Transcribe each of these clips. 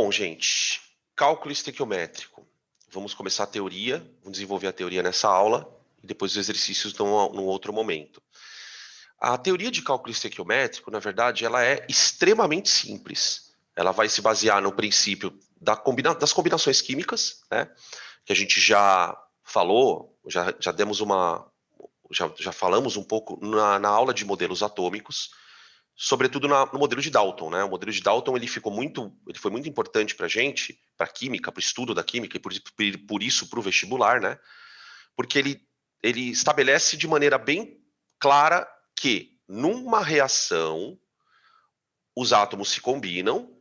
Bom, gente, cálculo estequiométrico. Vamos começar a teoria, vamos desenvolver a teoria nessa aula e depois os exercícios num outro momento. A teoria de cálculo estequiométrico, na verdade, ela é extremamente simples. Ela vai se basear no princípio das combinações químicas, né? Que a gente já falou, já demos já falamos um pouco na aula de modelos atômicos, sobretudo no modelo de Dalton, né? O modelo de Dalton ele foi muito importante para a gente, para a química, para o estudo da química e por isso para o vestibular, né? Porque ele estabelece de maneira bem clara que numa reação os átomos se combinam,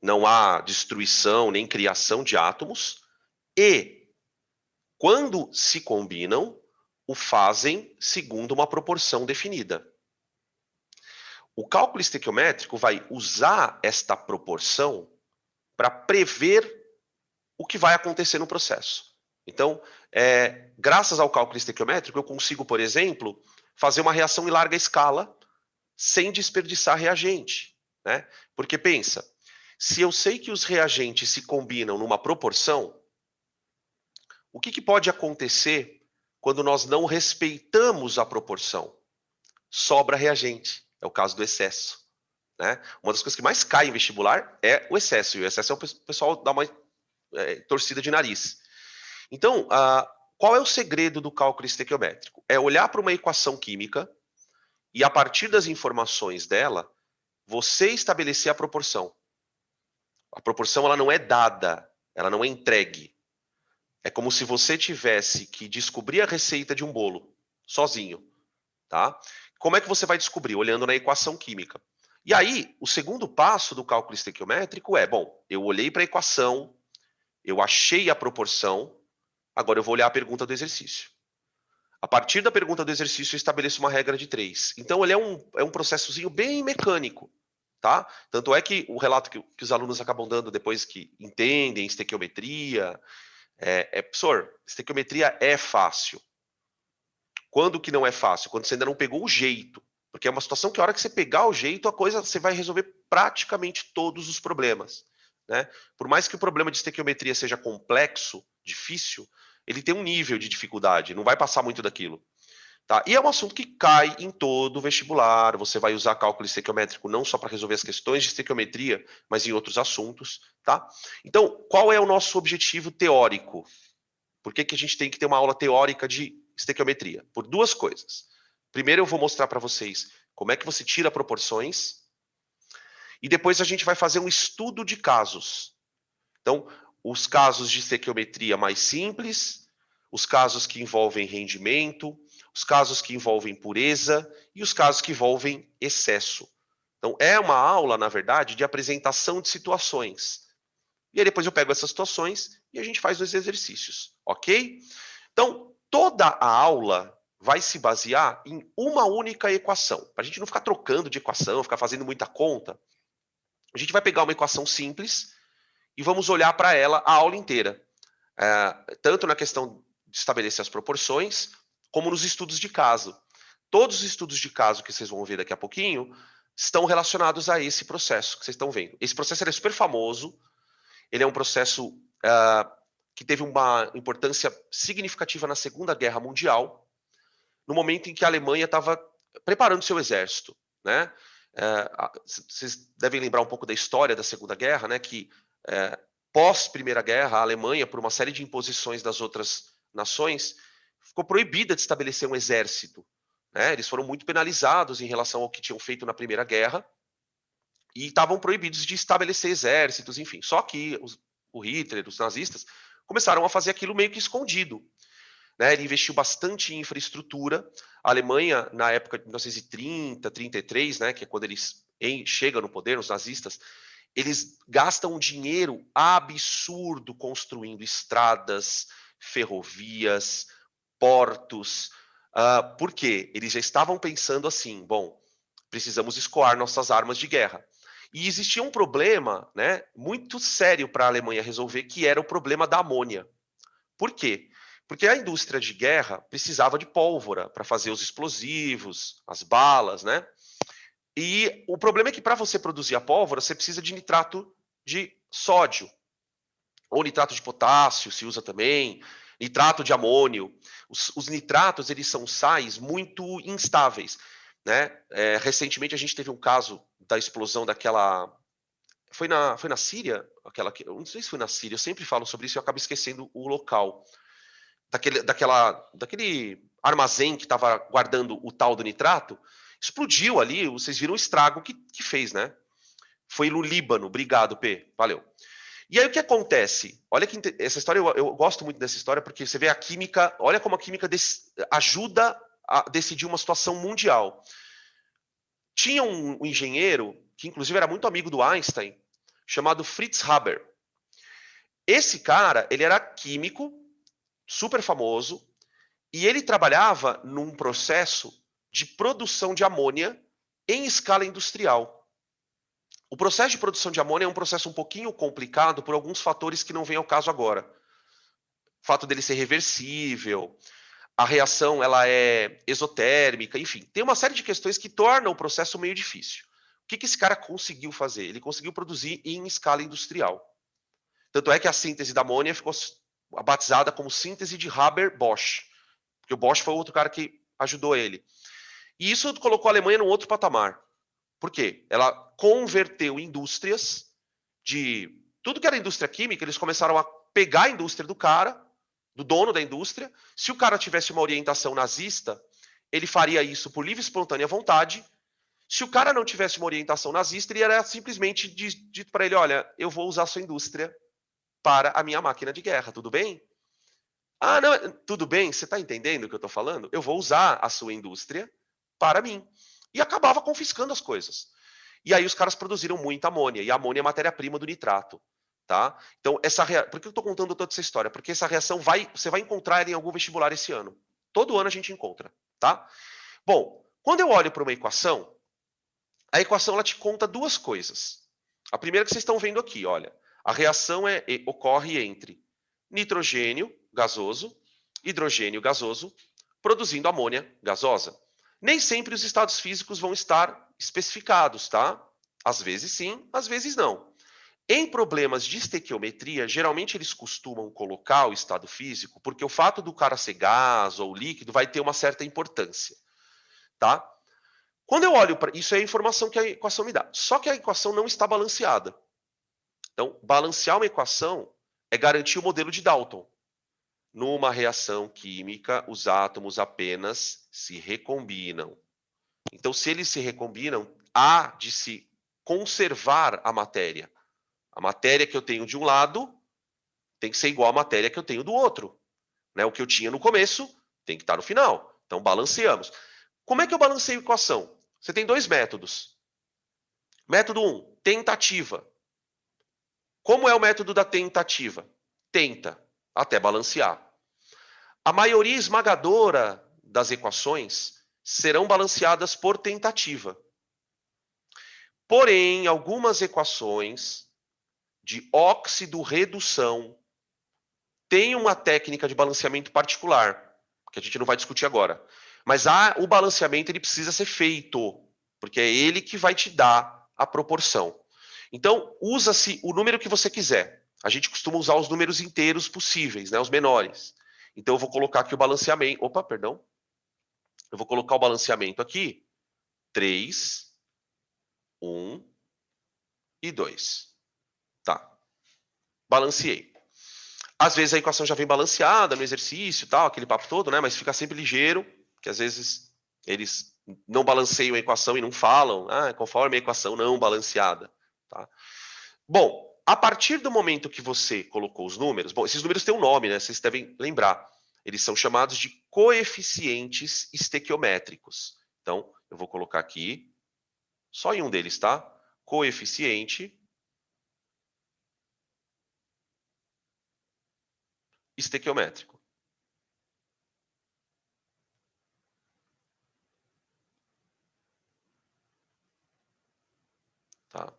não há destruição nem criação de átomos e quando se combinam o fazem segundo uma proporção definida. O cálculo estequiométrico vai usar esta proporção para prever o que vai acontecer no processo. Então, graças ao cálculo estequiométrico, eu consigo, por exemplo, fazer uma reação em larga escala sem desperdiçar reagente, né? Porque pensa, se eu sei que os reagentes se combinam numa proporção, o que pode acontecer quando nós não respeitamos a proporção? Sobra reagente, é o caso do excesso. Né? Uma das coisas que mais cai em vestibular é o excesso, e o excesso é o pessoal dá uma torcida de nariz. Então, qual é o segredo do cálculo estequiométrico? É olhar para uma equação química e, a partir das informações dela, você estabelecer a proporção. A proporção ela não é dada, ela não é entregue. É como se você tivesse que descobrir a receita de um bolo, sozinho. Tá? Como é que você vai descobrir? Olhando na equação química. E aí, o segundo passo do cálculo estequiométrico é, bom, eu olhei para a equação, eu achei a proporção, agora eu vou olhar a pergunta do exercício. A partir da pergunta do exercício, eu estabeleço uma regra de 3. Então, ele é um processozinho bem mecânico. Tá? Tanto é que o relato que os alunos acabam dando depois que entendem estequiometria, professor, estequiometria é fácil. Quando que não é fácil? Quando você ainda não pegou o jeito. Porque é uma situação que a hora que você pegar o jeito, você vai resolver praticamente todos os problemas. Né? Por mais que o problema de estequiometria seja complexo, difícil, ele tem um nível de dificuldade, não vai passar muito daquilo. Tá? E é um assunto que cai em todo o vestibular, você vai usar cálculo estequiométrico não só para resolver as questões de estequiometria, mas em outros assuntos. Tá? Então, qual é o nosso objetivo teórico? Por que a gente tem que ter uma aula teórica de estequiometria? Por duas coisas. Primeiro, eu vou mostrar para vocês como é que você tira proporções. E depois a gente vai fazer um estudo de casos. Então, os casos de estequiometria mais simples, os casos que envolvem rendimento, os casos que envolvem pureza e os casos que envolvem excesso. Então, é uma aula, na verdade, de apresentação de situações. E aí depois eu pego essas situações e a gente faz os exercícios, ok? Então, toda a aula vai se basear em uma única equação. Para a gente não ficar trocando de equação, ficar fazendo muita conta, a gente vai pegar uma equação simples e vamos olhar para ela a aula inteira. Tanto na questão de estabelecer as proporções, como nos estudos de caso. Todos os estudos de caso que vocês vão ver daqui a pouquinho estão relacionados a esse processo que vocês estão vendo. Esse processo é super famoso, ele é um processo que teve uma importância significativa na Segunda Guerra Mundial, no momento em que a Alemanha estava preparando seu exército. Né? Vocês devem lembrar um pouco da história da Segunda Guerra, né? Que pós-Primeira Guerra, a Alemanha, por uma série de imposições das outras nações, ficou proibida de estabelecer um exército. Né? Eles foram muito penalizados em relação ao que tinham feito na Primeira Guerra e estavam proibidos de estabelecer exércitos, enfim. Só que o Hitler, os nazistas, começaram a fazer aquilo meio que escondido. Né? Ele investiu bastante em infraestrutura. A Alemanha, na época de 1930, 33, né, que é quando eles chegam no poder, os nazistas, eles gastam um dinheiro absurdo construindo estradas, ferrovias, portos. Por quê? Eles já estavam pensando assim, bom, precisamos escoar nossas armas de guerra. E existia um problema, né, muito sério para a Alemanha resolver, que era o problema da amônia. Por quê? Porque a indústria de guerra precisava de pólvora para fazer os explosivos, as balas, né? E o problema é que para você produzir a pólvora, você precisa de nitrato de sódio, ou nitrato de potássio se usa também, nitrato de amônio. Os nitratos, eles são sais muito instáveis, né? Recentemente a gente teve um caso da explosão daquela... Foi na Síria? Eu não sei se foi na Síria, eu sempre falo sobre isso e eu acabo esquecendo o local. Daquele armazém que estava guardando o tal do nitrato, explodiu ali, vocês viram o estrago que fez, né? Foi no Líbano. Obrigado, P. Valeu. E aí o que acontece? Olha que essa história, eu gosto muito dessa história, porque você vê a química, olha como a química ajuda a decidir uma situação mundial. Tinha um engenheiro, que inclusive era muito amigo do Einstein, chamado Fritz Haber. Esse cara, ele era químico, super famoso, e ele trabalhava num processo de produção de amônia em escala industrial. O processo de produção de amônia é um processo um pouquinho complicado por alguns fatores que não vêm ao caso agora. O fato dele ser reversível, a reação ela é exotérmica, enfim, tem uma série de questões que tornam o processo meio difícil. O que esse cara conseguiu fazer? Ele conseguiu produzir em escala industrial. Tanto é que a síntese da amônia ficou batizada como síntese de Haber-Bosch, porque o Bosch foi outro cara que ajudou ele. E isso colocou a Alemanha num outro patamar. Por quê? Ela converteu indústrias de... Tudo que era indústria química, eles começaram a pegar a indústria do cara, do dono da indústria. Se o cara tivesse uma orientação nazista, ele faria isso por livre e espontânea vontade. Se o cara não tivesse uma orientação nazista, ele era simplesmente dito para ele, olha, eu vou usar a sua indústria para a minha máquina de guerra, tudo bem? Ah, não, tudo bem, você está entendendo o que eu estou falando? Eu vou usar a sua indústria para mim. E acabava confiscando as coisas. E aí os caras produziram muita amônia, e a amônia é matéria-prima do nitrato. Tá? Então, por que eu estou contando toda essa história? Porque essa reação você vai encontrar ela em algum vestibular esse ano. Todo ano a gente encontra. Tá? Bom, quando eu olho para uma equação, a equação ela te conta duas coisas. A primeira que vocês estão vendo aqui, olha. A reação ocorre entre nitrogênio gasoso, hidrogênio gasoso, produzindo amônia gasosa. Nem sempre os estados físicos vão estar especificados, tá? Às vezes sim, às vezes não. Em problemas de estequiometria, geralmente eles costumam colocar o estado físico, porque o fato do cara ser gás ou líquido vai ter uma certa importância, tá? Quando eu olho para... Isso é a informação que a equação me dá. Só que a equação não está balanceada. Então, balancear uma equação é garantir o modelo de Dalton. Numa reação química, os átomos apenas se recombinam. Então, se eles se recombinam, há de se conservar a matéria. A matéria que eu tenho de um lado tem que ser igual à matéria que eu tenho do outro. Né? O que eu tinha no começo tem que estar no final. Então, balanceamos. Como é que eu balanceio a equação? Você tem dois métodos. Método 1, tentativa. Como é o método da tentativa? Tenta até balancear. A maioria esmagadora das equações serão balanceadas por tentativa. Porém, algumas equações de óxido-redução têm uma técnica de balanceamento particular, que a gente não vai discutir agora. Mas o balanceamento ele precisa ser feito, porque é ele que vai te dar a proporção. Então, usa-se o número que você quiser. A gente costuma usar os números inteiros possíveis, né, os menores. Então, eu vou colocar aqui o balanceamento. Opa, perdão. Eu vou colocar o balanceamento aqui. 3, 1 e 2. Tá. Balanceei. Às vezes a equação já vem balanceada no exercício, tal, aquele papo todo, né? Mas fica sempre ligeiro, que às vezes eles não balanceiam a equação e não falam, conforme a equação não balanceada. Tá? Bom, a partir do momento que você colocou os números, bom, esses números têm um nome, né? Vocês devem lembrar. Eles são chamados de coeficientes estequiométricos. Então, eu vou colocar aqui, só em um deles, tá? Coeficiente estequiométrico. Tá?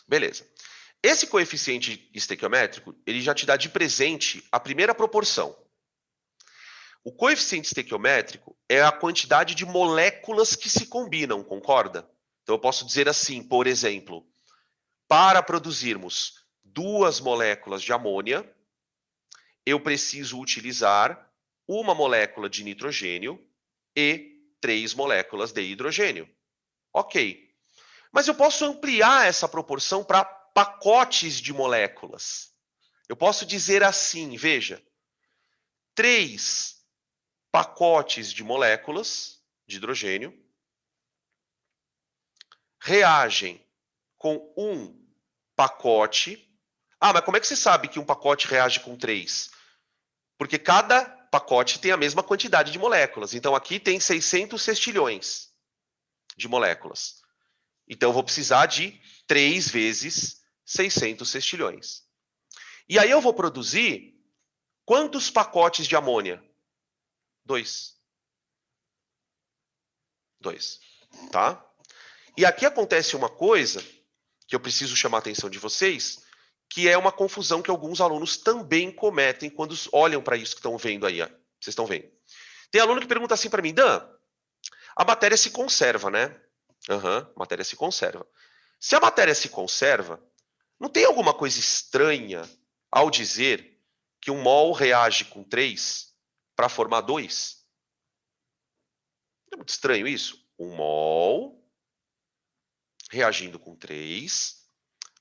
Beleza. Esse coeficiente estequiométrico, ele já te dá de presente a primeira proporção. O coeficiente estequiométrico é a quantidade de moléculas que se combinam, concorda? Então eu posso dizer assim, por exemplo, para produzirmos 2 moléculas de amônia, eu preciso utilizar 1 molécula de nitrogênio e 3 moléculas de hidrogênio. Ok. Mas eu posso ampliar essa proporção para pacotes de moléculas. Eu posso dizer assim, veja, 3 pacotes de moléculas de hidrogênio reagem com 1 pacote. Ah, mas como é que você sabe que um pacote reage com 3? Porque cada pacote tem a mesma quantidade de moléculas. Então, aqui tem 600 sextilhões de moléculas. Então, eu vou precisar de 3 vezes 600 sextilhões. E aí eu vou produzir quantos pacotes de amônia? 2. 2, tá? E aqui acontece uma coisa que eu preciso chamar a atenção de vocês, que é uma confusão que alguns alunos também cometem quando olham para isso que estão vendo aí. Ó. Vocês estão vendo. Tem aluno que pergunta assim para mim, Dan, a matéria se conserva, né? A matéria se conserva. Se a matéria se conserva, não tem alguma coisa estranha ao dizer que 1 mol reage com 3 para formar 2? Não é muito estranho isso? 1 mol reagindo com 3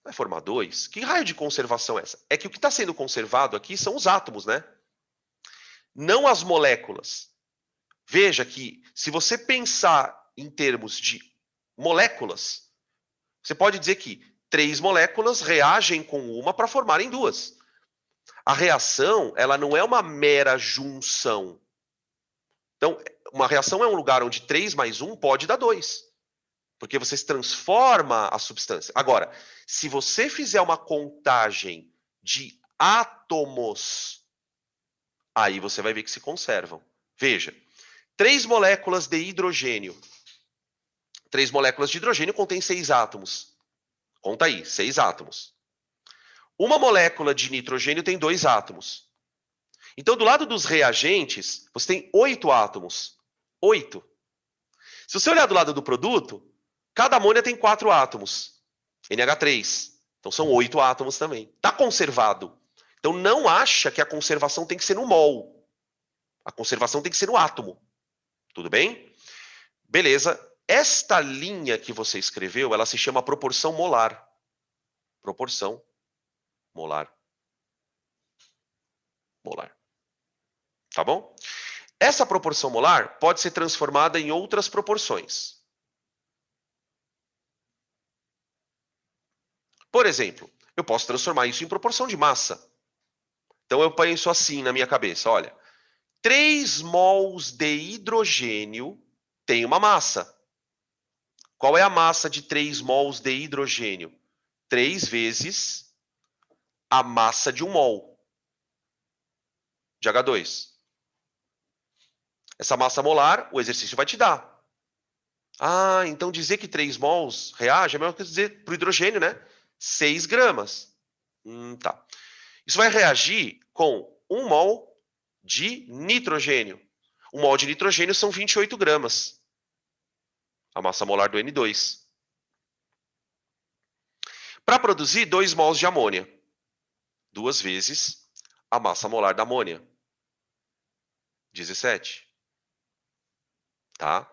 vai formar 2. Que raio de conservação é essa? É que o que está sendo conservado aqui são os átomos, né? Não as moléculas. Veja que, se você pensar em termos de moléculas, você pode dizer que 3 moléculas reagem com uma para formarem 2. A reação, ela não é uma mera junção. Então, uma reação é um lugar onde 3 mais 1 pode dar 2. Porque você transforma a substância. Agora, se você fizer uma contagem de átomos, aí você vai ver que se conservam. Veja, 3 moléculas de hidrogênio. 3 moléculas de hidrogênio contêm 6 átomos. Conta aí, 6 átomos. 1 molécula de nitrogênio tem 2 átomos. Então, do lado dos reagentes, você tem 8 átomos. 8. Se você olhar do lado do produto, cada amônia tem 4 átomos. NH3. Então, são 8 átomos também. Está conservado. Então, não acha que a conservação tem que ser no mol. A conservação tem que ser no átomo. Tudo bem? Beleza. Esta linha que você escreveu, ela se chama proporção molar. Proporção molar. Molar. Tá bom? Essa proporção molar pode ser transformada em outras proporções. Por exemplo, eu posso transformar isso em proporção de massa. Então, eu penso assim na minha cabeça, olha, 3 mols de hidrogênio tem uma massa. Qual é a massa de 3 mols de hidrogênio? 3 vezes a massa de 1 mol de H2. Essa massa molar, o exercício vai te dar. Ah, então dizer que 3 mols reage é a mesma coisa que dizer para o hidrogênio, né? 6 gramas. Tá. Isso vai reagir com 1 mol de nitrogênio. 1 mol de nitrogênio são 28 gramas. A massa molar do N2. Para produzir 2 mols de amônia. 2 vezes a massa molar da amônia. 17. Tá?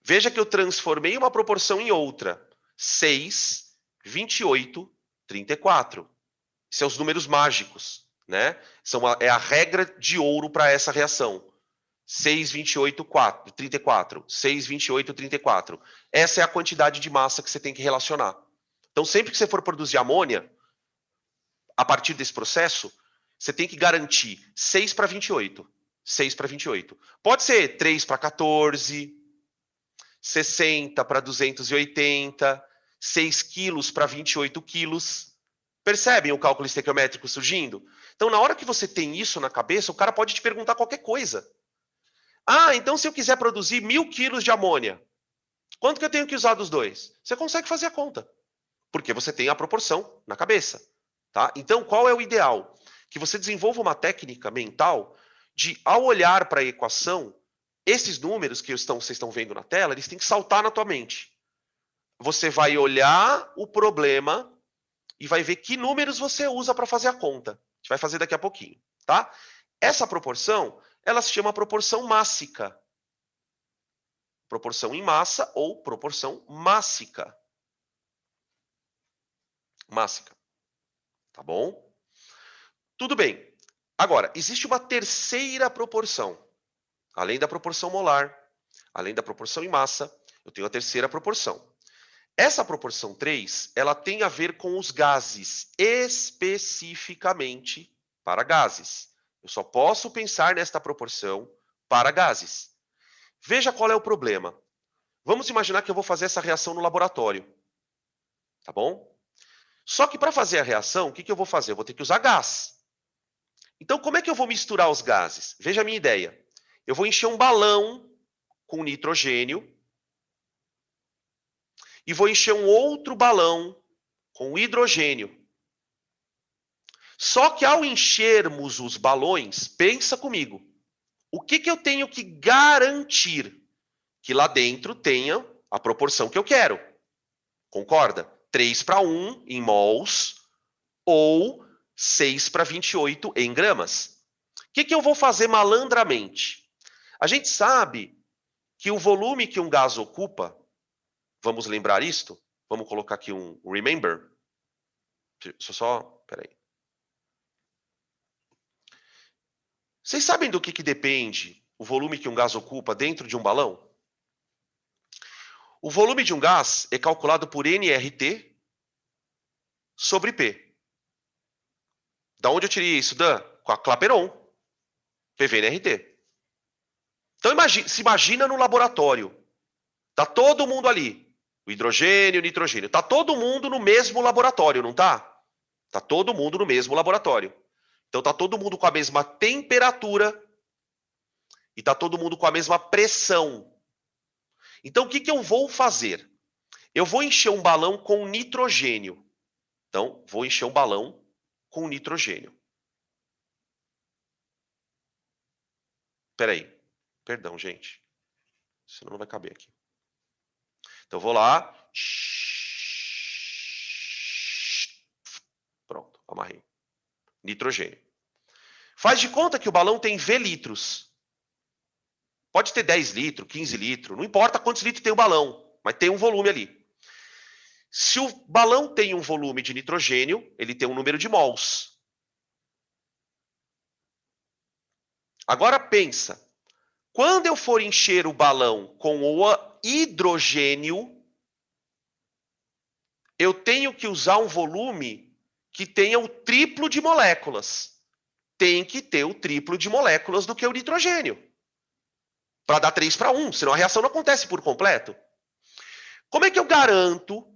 Veja que eu transformei uma proporção em outra. 6, 28, 34. São os números mágicos, né? É a regra de ouro para essa reação. 6, 28, 34. 6, 28, 34. Essa é a quantidade de massa que você tem que relacionar. Então, sempre que você for produzir amônia, a partir desse processo, você tem que garantir 6 para 28. 6 para 28. Pode ser 3 para 14, 60 para 280, 6 quilos para 28 quilos. Percebem o cálculo estequiométrico surgindo? Então, na hora que você tem isso na cabeça, o cara pode te perguntar qualquer coisa. Ah, então se eu quiser produzir 1.000 quilos de amônia, quanto que eu tenho que usar dos dois? Você consegue fazer a conta, porque você tem a proporção na cabeça. Tá? Então, qual é o ideal? Que você desenvolva uma técnica mental de, ao olhar para a equação, esses números que vocês estão vendo na tela, eles têm que saltar na tua mente. Você vai olhar o problema e vai ver que números você usa para fazer a conta. A gente vai fazer daqui a pouquinho, tá? Essa proporção, ela se chama proporção mássica. Proporção em massa ou proporção mássica. Mássica, tá bom? Tudo bem. Agora, existe uma terceira proporção. Além da proporção molar, além da proporção em massa, eu tenho a terceira proporção. Essa proporção 3, ela tem a ver com os gases, especificamente para gases. Eu só posso pensar nesta proporção para gases. Veja qual é o problema. Vamos imaginar que eu vou fazer essa reação no laboratório. Tá bom? Só que para fazer a reação, o que eu vou fazer? Eu vou ter que usar gás. Então, como é que eu vou misturar os gases? Veja a minha ideia. Eu vou encher um balão com nitrogênio e vou encher um outro balão com hidrogênio. Só que ao enchermos os balões, pensa comigo, o que eu tenho que garantir? Que lá dentro tenha a proporção que eu quero. Concorda? 3:1 em mols ou 6:28 em gramas. O que eu vou fazer malandramente? A gente sabe que o volume que um gás ocupa, vamos lembrar isto? Vamos colocar aqui um remember. Peraí. Vocês sabem do que depende o volume que um gás ocupa dentro de um balão? O volume de um gás é calculado por nRT sobre P. Da onde eu tirei isso, Dan? Com a Clapeyron. PV-NRT. Então se imagina no laboratório. Tá todo mundo ali. O hidrogênio, o nitrogênio. Tá todo mundo no mesmo laboratório, não tá? Tá todo mundo no mesmo laboratório. Então tá todo mundo com a mesma temperatura e tá todo mundo com a mesma pressão. Então o que eu vou fazer? Eu vou encher um balão com nitrogênio. Então, vou encher um balão com nitrogênio. Peraí. Perdão, gente. Senão não vai caber aqui. Então, vou lá. Pronto, amarrei. Nitrogênio. Faz de conta que o balão tem V litros. Pode ter 10 litros, 15 litros. Não importa quantos litros tem o balão, mas tem um volume ali. Se o balão tem um volume de nitrogênio, ele tem um número de mols. Agora pensa. Quando eu for encher o balão com o hidrogênio, eu tenho que usar um volume que tenha o triplo de moléculas. Tem que ter o triplo de moléculas do que o nitrogênio. Para dar 3:1, senão a reação não acontece por completo. Como é que eu garanto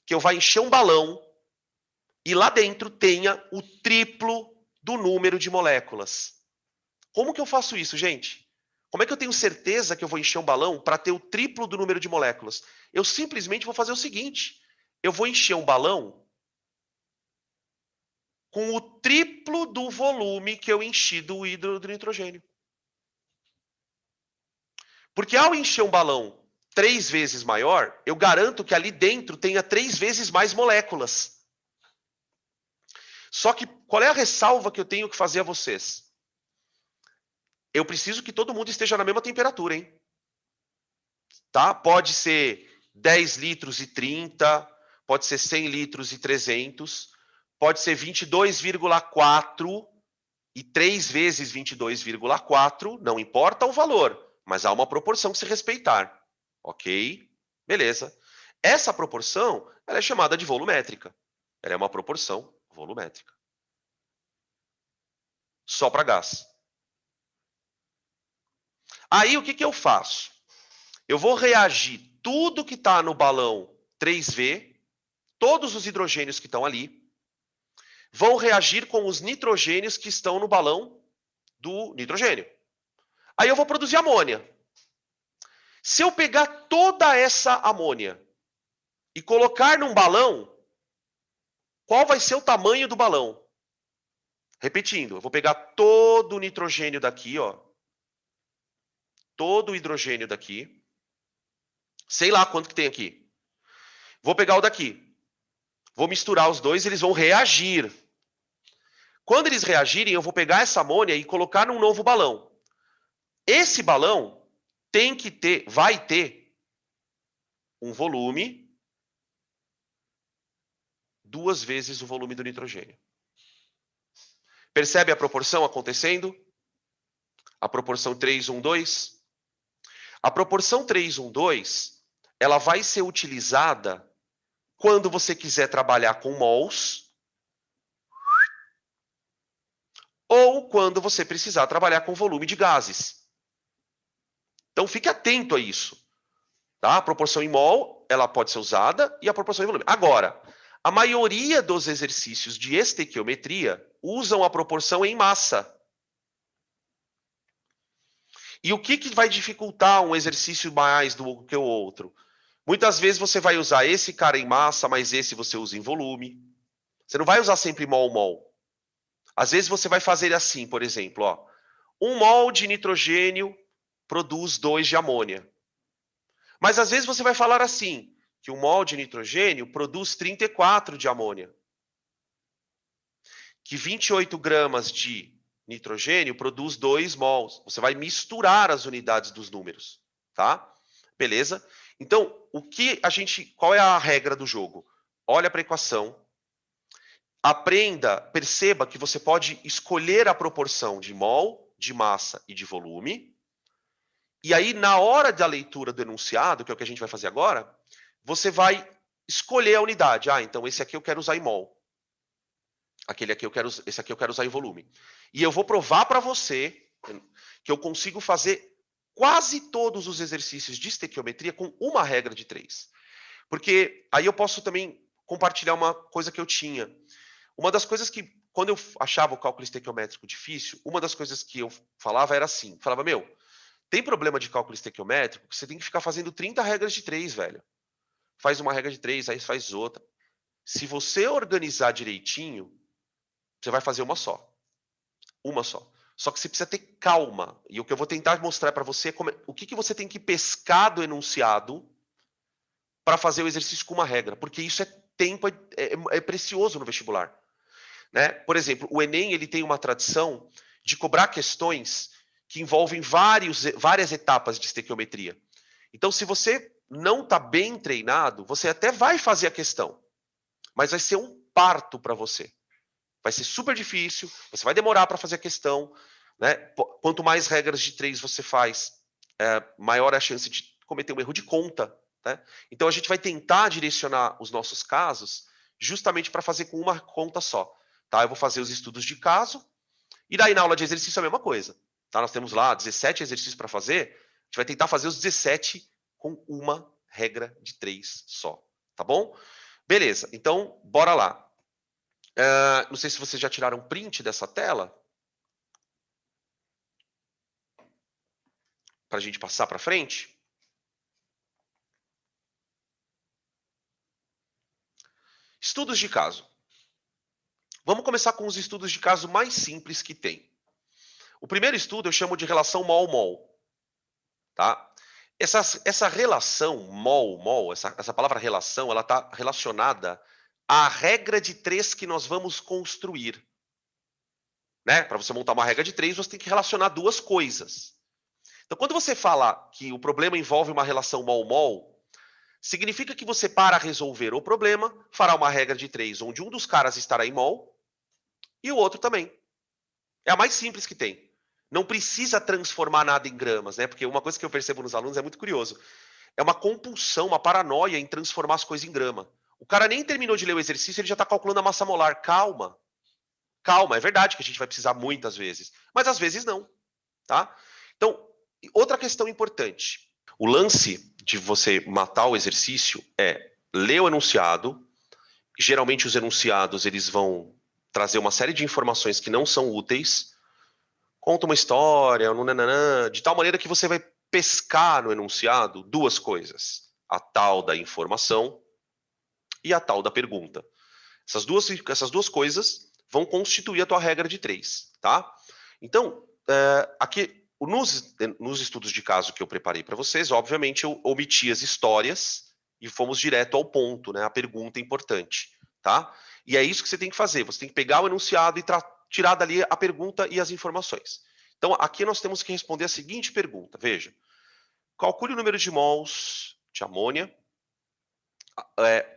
que eu vá encher um balão e lá dentro tenha o triplo do número de moléculas? Como que eu faço isso, gente? Como é que eu tenho certeza que eu vou encher um balão para ter o triplo do número de moléculas? Eu simplesmente vou fazer o seguinte. Eu vou encher um balão com o triplo do volume que eu enchi do nitrogênio. Porque ao encher um balão 3 vezes maior, eu garanto que ali dentro tenha 3 vezes mais moléculas. Só que qual é a ressalva que eu tenho que fazer a vocês? Eu preciso que todo mundo esteja na mesma temperatura, hein? Tá? Pode ser 10 litros e 30, pode ser 100 litros e 300, pode ser 22,4 e 3 vezes 22,4, não importa o valor, mas há uma proporção que se respeitar. Ok? Beleza. Essa proporção ela é chamada de volumétrica. Ela é uma proporção volumétrica. Só para gás. Aí o que eu faço? Eu vou reagir tudo que está no balão 3V, todos os hidrogênios que estão ali, vão reagir com os nitrogênios que estão no balão do nitrogênio. Aí eu vou produzir amônia. Se eu pegar toda essa amônia e colocar num balão, qual vai ser o tamanho do balão? Repetindo, eu vou pegar todo o nitrogênio daqui, ó. Todo o hidrogênio daqui. Sei lá quanto que tem aqui. Vou pegar o daqui. Vou misturar os dois, eles vão reagir. Quando eles reagirem, eu vou pegar essa amônia e colocar num novo balão. Esse balão vai ter um volume 2 vezes o volume do nitrogênio. Percebe a proporção acontecendo? A proporção 3:1:2? A proporção 3:1:2, ela vai ser utilizada quando você quiser trabalhar com mols ou quando você precisar trabalhar com volume de gases. Então fique atento a isso. Tá? A proporção em mol, ela pode ser usada e a proporção em volume. Agora, a maioria dos exercícios de estequiometria usam a proporção em massa. E o que vai dificultar um exercício mais do que o outro? Muitas vezes você vai usar esse cara em massa, mas esse você usa em volume. Você não vai usar sempre mol-mol. Às vezes você vai fazer assim, por exemplo, ó, 1 mol de nitrogênio produz 2 de amônia. Mas às vezes você vai falar assim, que 1 mol de nitrogênio produz 34 de amônia. Que 28 gramas de nitrogênio produz 2 mols. Você vai misturar as unidades dos números, tá? Beleza? Então, qual é a regra do jogo? Olha para a equação, aprenda, perceba que você pode escolher a proporção de mol, de massa e de volume. E aí, na hora da leitura do enunciado, que é o que a gente vai fazer agora, você vai escolher a unidade. Ah, então esse aqui eu quero usar em mol. Esse aqui eu quero usar em volume. E eu vou provar para você que eu consigo fazer quase todos os exercícios de estequiometria com uma regra de 3. Porque aí eu posso também compartilhar uma coisa que eu tinha. Uma das coisas que, quando eu achava o cálculo estequiométrico difícil, uma das coisas que eu falava era assim, falava, meu, tem problema de cálculo estequiométrico que você tem que ficar fazendo 30 regras de 3, velho. Faz uma regra de 3, aí faz outra. Se você organizar direitinho, você vai fazer uma só. Uma só. Só que você precisa ter calma. E o que eu vou tentar mostrar para você é o que você tem que pescar do enunciado para fazer o exercício com uma regra. Porque isso é tempo, é precioso no vestibular. Né? Por exemplo, o Enem ele tem uma tradição de cobrar questões que envolvem várias etapas de estequiometria. Então, se você não está bem treinado, você até vai fazer a questão, mas vai ser um parto para você. Vai ser super difícil, você vai demorar para fazer a questão. Né? Quanto mais regras de 3 você faz, maior é a chance de cometer um erro de conta. Né? Então, a gente vai tentar direcionar os nossos casos justamente para fazer com uma conta só. Tá? Eu vou fazer os estudos de caso, e daí na aula de exercício é a mesma coisa. Tá? Nós temos lá 17 exercícios para fazer, a gente vai tentar fazer os 17 com uma regra de 3 só. Tá bom? Beleza, então bora lá. Não sei se vocês já tiraram print dessa tela. Para a gente passar para frente. Estudos de caso. Vamos começar com os estudos de caso mais simples que tem. O primeiro estudo eu chamo de relação mol-mol. Tá? Essa relação mol-mol, essa palavra relação, ela está relacionada à regra de 3 que nós vamos construir. Né? Para você montar uma regra de 3, você tem que relacionar duas coisas. Então, quando você fala que o problema envolve uma relação mol-mol, significa que você, para resolver o problema, fará uma regra de 3, onde um dos caras estará em mol e o outro também. É a mais simples que tem. Não precisa transformar nada em gramas, né? Porque uma coisa que eu percebo nos alunos é muito curioso. É uma compulsão, uma paranoia em transformar as coisas em grama. O cara nem terminou de ler o exercício, ele já está calculando a massa molar. Calma. Calma, é verdade que a gente vai precisar muitas vezes, mas às vezes não, tá? Então, outra questão importante. O lance de você matar o exercício é ler o enunciado. Geralmente os enunciados eles vão trazer uma série de informações que não são úteis. Conta uma história, de tal maneira que você vai pescar no enunciado duas coisas: a tal da informação e a tal da pergunta. Essas duas coisas vão constituir a tua regra de 3, tá? Então, aqui nos estudos de caso que eu preparei para vocês, obviamente eu omiti as histórias e fomos direto ao ponto, né? A pergunta importante, tá? E é isso que você tem que fazer. Você tem que pegar o enunciado e tirar dali a pergunta e as informações. Então, aqui nós temos que responder a seguinte pergunta. Veja. Calcule o número de mols de amônia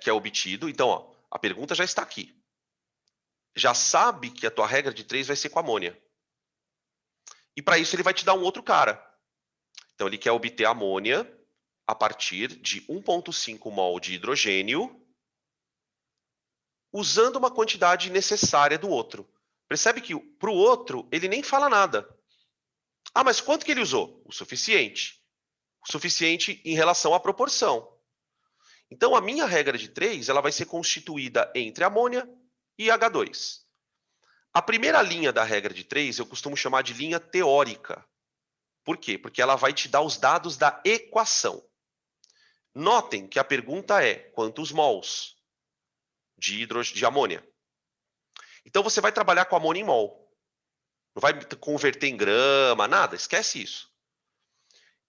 que é obtido. Então, ó, a pergunta já está aqui. Já sabe que a tua regra de 3 vai ser com amônia. E para isso ele vai te dar um outro cara. Então, ele quer obter amônia a partir de 1,5 mol de hidrogênio usando uma quantidade necessária do outro. Percebe que para o outro ele nem fala nada. Ah, mas quanto que ele usou? O suficiente. O suficiente em relação à proporção. Então, a minha regra de 3 ela vai ser constituída entre amônia e H2. A primeira linha da regra de 3 eu costumo chamar de linha teórica. Por quê? Porque ela vai te dar os dados da equação. Notem que a pergunta é quantos mols de amônia. Então, você vai trabalhar com amônia em mol. Não vai converter em grama, nada, esquece isso.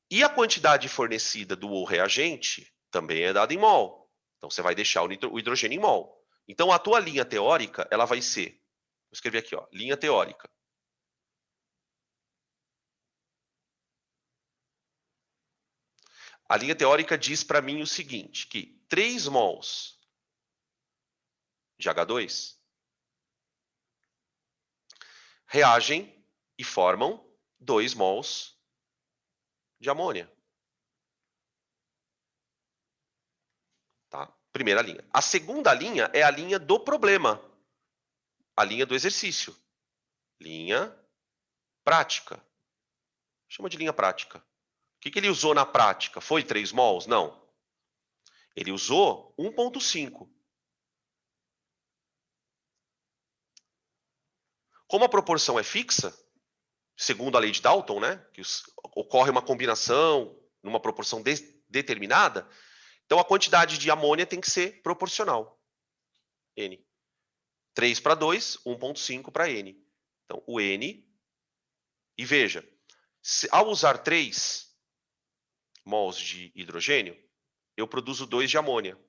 E a quantidade fornecida do reagente também é dada em mol. Então, você vai deixar o hidrogênio em mol. Então, a tua linha teórica, ela vai ser... Vou escrever aqui, ó, linha teórica. A linha teórica diz para mim o seguinte, que 3 mols de H2 reagem e formam 2 mols de amônia. Tá? Primeira linha. A segunda linha é a linha do problema. A linha do exercício. Linha prática. Chama de linha prática. O que ele usou na prática? Foi 3 mols? Não. Ele usou 1,5. Como a proporção é fixa, segundo a lei de Dalton, né, que ocorre uma combinação numa proporção determinada, então a quantidade de amônia tem que ser proporcional. N. 3 para 2, 1,5 para N. Então, o N. E veja, ao usar 3 mols de hidrogênio, eu produzo 2 de amônia.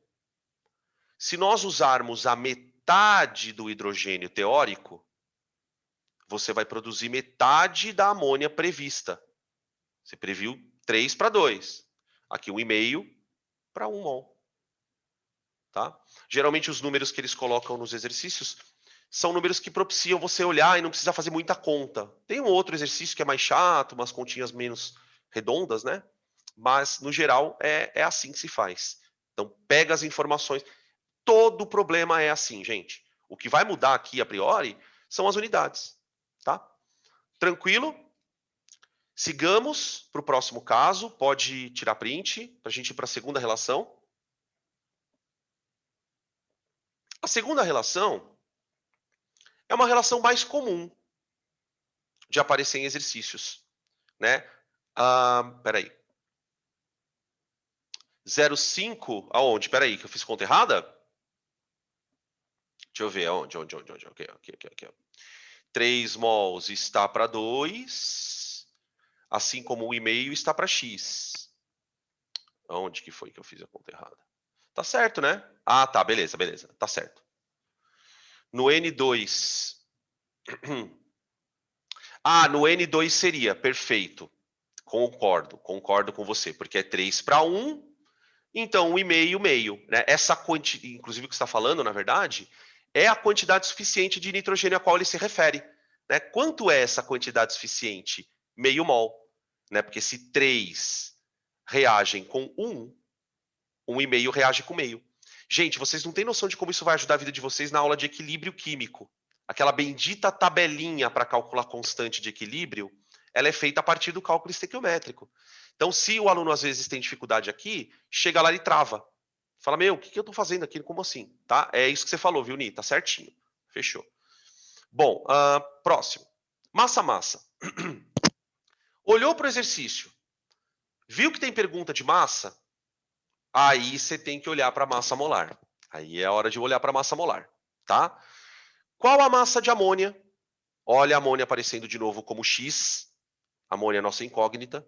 Se nós usarmos a metade do hidrogênio teórico, você vai produzir metade da amônia prevista. Você previu 3 para 2. Aqui 1,5 para 1 mol. Tá? Geralmente os números que eles colocam nos exercícios são números que propiciam você olhar e não precisar fazer muita conta. Tem um outro exercício que é mais chato, umas continhas menos redondas, né? Mas, no geral, é assim que se faz. Então, pega as informações. Todo problema é assim, gente. O que vai mudar aqui, a priori, são as unidades. Tá? Tranquilo? Sigamos para o próximo caso. Pode tirar print para a gente ir para a segunda relação. A segunda relação é uma relação mais comum de aparecer em exercícios. Né? Peraí. 0,5 aonde? Peraí, que eu fiz conta errada? Deixa eu ver aonde. Aqui. 3 mols está para 2, assim como 1,5 está para x. Onde que foi que eu fiz a conta errada? Tá certo, né? Ah, tá, beleza. Tá certo. No N2... no N2 seria, perfeito. Concordo com você, porque é 3 para 1, então 1,5, meio. Né? Essa quantidade, inclusive o que você está falando, na verdade, é a quantidade suficiente de nitrogênio a qual ele se refere. Né? Quanto é essa quantidade suficiente? Meio mol. Né? Porque se 3 reagem com 1, 1,5 reage com meio. Gente, vocês não têm noção de como isso vai ajudar a vida de vocês na aula de equilíbrio químico. Aquela bendita tabelinha para calcular constante de equilíbrio, ela é feita a partir do cálculo estequiométrico. Então, se o aluno às vezes tem dificuldade aqui, chega lá e trava. Fala, meu, o que eu estou fazendo aqui? Como assim? Tá? É isso que você falou, viu, Ni? Tá certinho. Fechou. Bom, próximo. Massa. Olhou para o exercício. Viu que tem pergunta de massa? Aí você tem que olhar para a massa molar. Aí é a hora de olhar para a massa molar. Tá? Qual a massa de amônia? Olha a amônia aparecendo de novo como X. Amônia é nossa incógnita.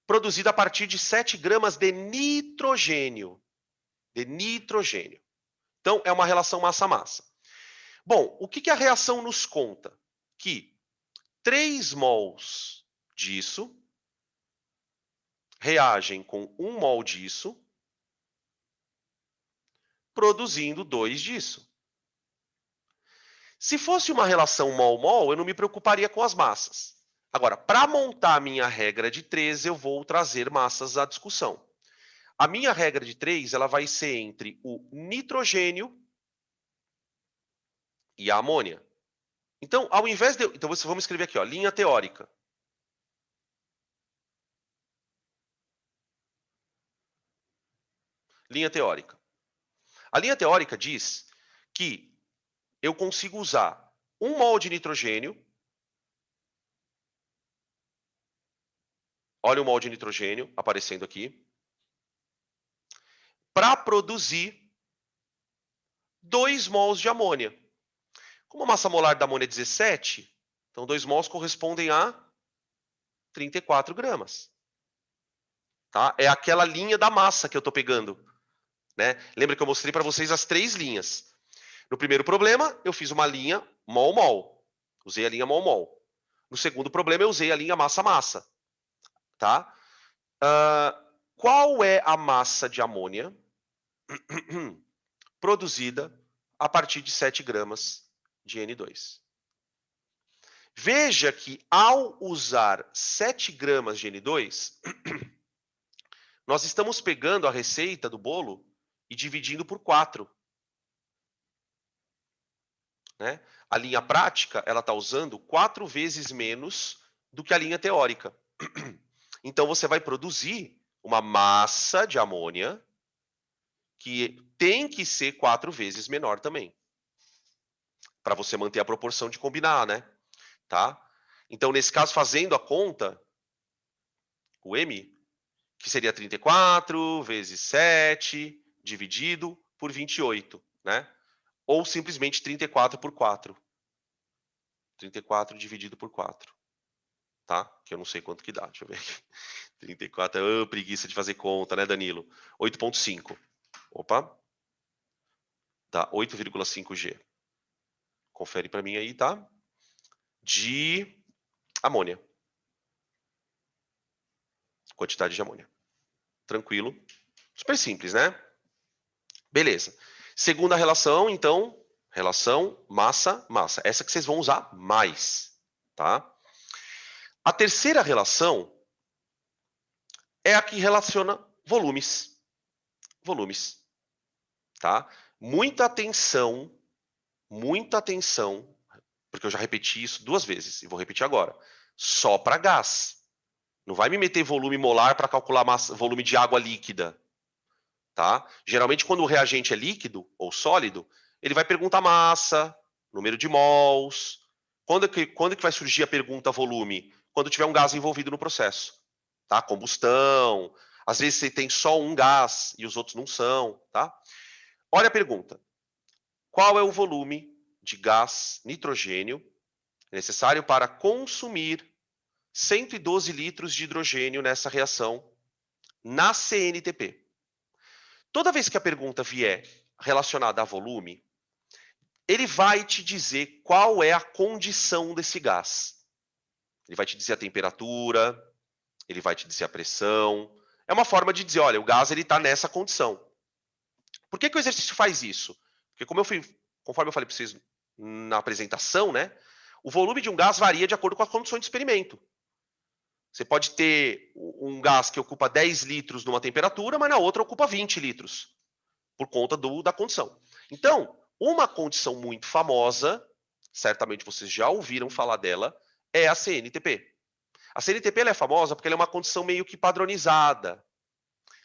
Produzida a partir de 7 gramas de nitrogênio. Então, é uma relação massa-massa. Bom, o que a reação nos conta? Que 3 mols disso reagem com 1 mol disso, produzindo 2 disso. Se fosse uma relação mol-mol, eu não me preocuparia com as massas. Agora, para montar a minha regra de 3, eu vou trazer massas à discussão. A minha regra de 3 ela vai ser entre o nitrogênio e a amônia. Então, ao invés de... Então, vamos escrever aqui, ó, linha teórica. Linha teórica. A linha teórica diz que eu consigo usar 1 mol de nitrogênio. Olha o mol de nitrogênio aparecendo aqui. Para produzir 2 mols de amônia. Como a massa molar da amônia é 17, então 2 mols correspondem a 34 gramas. Tá? É aquela linha da massa que eu estou pegando. Né? Lembra que eu mostrei para vocês as 3 linhas. No primeiro problema, eu fiz uma linha mol-mol. Usei a linha mol-mol. No segundo problema, eu usei a linha massa-massa. Tá? Qual é a massa de amônia produzida a partir de 7 gramas de N2? Veja que ao usar 7 gramas de N2, nós estamos pegando a receita do bolo e dividindo por 4. Né? A linha prática ela está usando 4 vezes menos do que a linha teórica. Então você vai produzir uma massa de amônia que tem que ser 4 vezes menor também. Para você manter a proporção de combinar, né? Tá? Então, nesse caso, fazendo a conta, o M, que seria 34 vezes 7, dividido por 28, né? Ou simplesmente 34 por 4. 34 dividido por 4. Tá? Que eu não sei quanto que dá. Deixa eu ver aqui. 34, preguiça de fazer conta, né, Danilo? 8,5. Opa. Dá 8,5 G. Confere para mim aí, tá? De amônia. Quantidade de amônia. Tranquilo. Super simples, né? Beleza. Segunda relação, então, relação massa-massa. Essa que vocês vão usar mais, tá? A terceira relação é a que relaciona volumes. Volumes, tá? Muita atenção, porque eu já repeti isso 2 vezes e vou repetir agora. Só para gás. Não vai me meter volume molar para calcular volume de água líquida. Tá? Geralmente, quando o reagente é líquido ou sólido, ele vai perguntar massa, número de mols. Quando que vai surgir a pergunta volume? Quando tiver um gás envolvido no processo. Tá? Combustão. Às vezes você tem só um gás e os outros não são. Tá? Olha a pergunta. Qual é o volume de gás nitrogênio necessário para consumir 112 litros de hidrogênio nessa reação na CNTP? Toda vez que a pergunta vier relacionada a volume, ele vai te dizer qual é a condição desse gás. Ele vai te dizer a temperatura, ele vai te dizer a pressão. É uma forma de dizer, olha, o gás está nessa condição. Por que o exercício faz isso? Porque conforme eu falei para vocês na apresentação, né, o volume de um gás varia de acordo com as condições de experimento. Você pode ter um gás que ocupa 10 litros numa temperatura, mas na outra ocupa 20 litros, por conta da condição. Então, uma condição muito famosa, certamente vocês já ouviram falar dela, é a CNTP. A CNTP ela é famosa porque ela é uma condição meio que padronizada.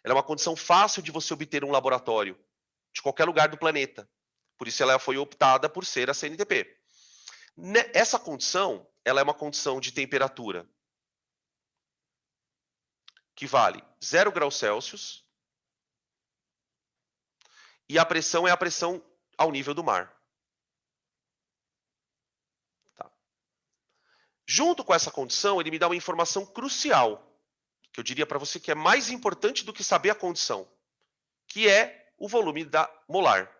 Ela é uma condição fácil de você obter um laboratório, de qualquer lugar do planeta. Por isso ela foi optada por ser a CNTP. Essa condição, ela é uma condição de temperatura que vale 0 graus Celsius e a pressão é a pressão ao nível do mar. Tá. Junto com essa condição, ele me dá uma informação crucial, que eu diria para você que é mais importante do que saber a condição, que é o volume da molar.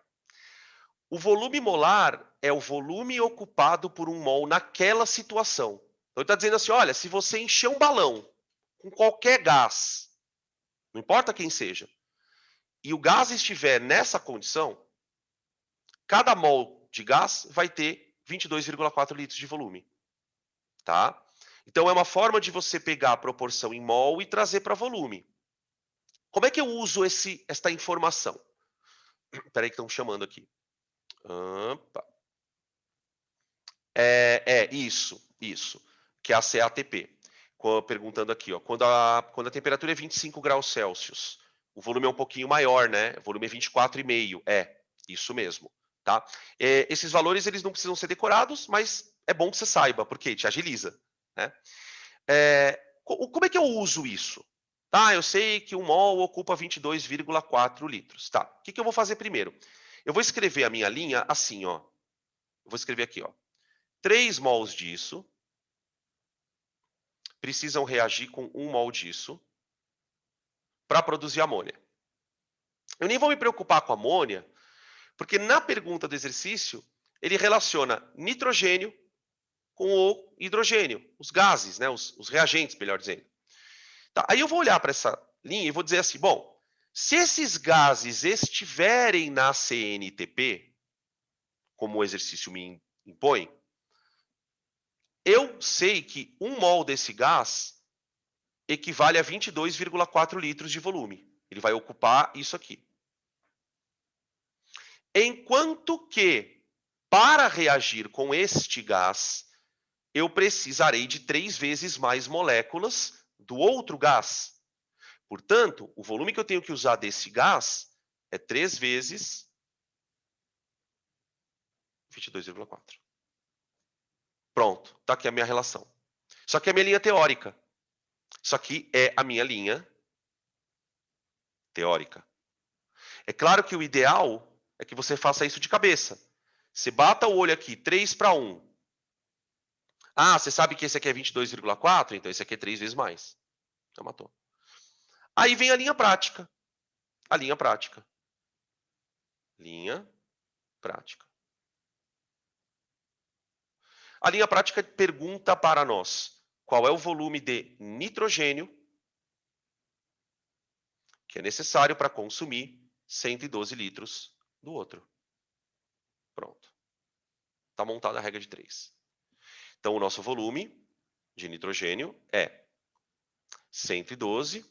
O volume molar é o volume ocupado por um mol naquela situação. Então ele está dizendo assim, olha, se você encher um balão com qualquer gás, não importa quem seja, e o gás estiver nessa condição, cada mol de gás vai ter 22,4 litros de volume. Tá? Então é uma forma de você pegar a proporção em mol e trazer para volume. Como é que eu uso esta informação? Espera aí que estão chamando aqui. Opa. Isso. Que é a CATP. Perguntando aqui, ó, quando a temperatura é 25 graus Celsius, o volume é um pouquinho maior, né? O volume é 24,5. Isso mesmo. Tá? Esses valores eles não precisam ser decorados, mas é bom que você saiba, porque te agiliza. Né? Como é que eu uso isso? Tá, eu sei que um mol ocupa 22,4 litros. Tá, o que eu vou fazer primeiro? Eu vou escrever a minha linha assim, ó. Eu vou escrever aqui, ó. 3 mols disso precisam reagir com 1 mol disso para produzir amônia. Eu nem vou me preocupar com amônia, porque na pergunta do exercício, ele relaciona nitrogênio com o hidrogênio, os gases, né, os reagentes, melhor dizendo. Tá, aí eu vou olhar para essa linha e vou dizer assim, bom, se esses gases estiverem na CNTP, como o exercício me impõe, eu sei que 1 mol desse gás equivale a 22,4 litros de volume. Ele vai ocupar isso aqui. Enquanto que, para reagir com este gás, eu precisarei de 3 vezes mais moléculas do outro gás. Portanto, o volume que eu tenho que usar desse gás é 3 vezes 22,4. Pronto, está aqui a minha relação. Isso aqui é a minha linha teórica. Isso aqui é a minha linha teórica. É claro que o ideal é que você faça isso de cabeça. Você bata o olho aqui, 3 para 1. Ah, você sabe que esse aqui é 22,4? Então esse aqui é 3 vezes mais. Já matou. Aí vem a linha prática. A linha prática. Linha prática. A linha prática pergunta para nós qual é o volume de nitrogênio que é necessário para consumir 112 litros do outro. Pronto. Está montada a regra de 3. Então, o nosso volume de nitrogênio é 112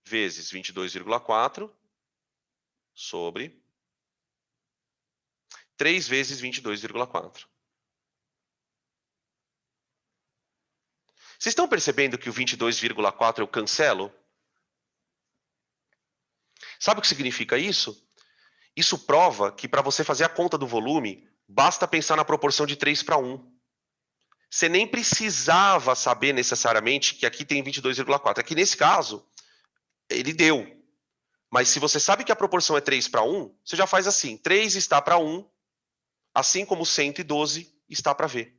vezes 22,4 sobre 3 vezes 22,4. Vocês estão percebendo que o 22,4 eu cancelo? Sabe o que significa isso? Isso prova que para você fazer a conta do volume, basta pensar na proporção de 3 para 1. Você nem precisava saber necessariamente que aqui tem 22,4. Aqui nesse caso, ele deu. Mas se você sabe que a proporção é 3 para 1, você já faz assim. 3 está para 1, assim como 112 está para V.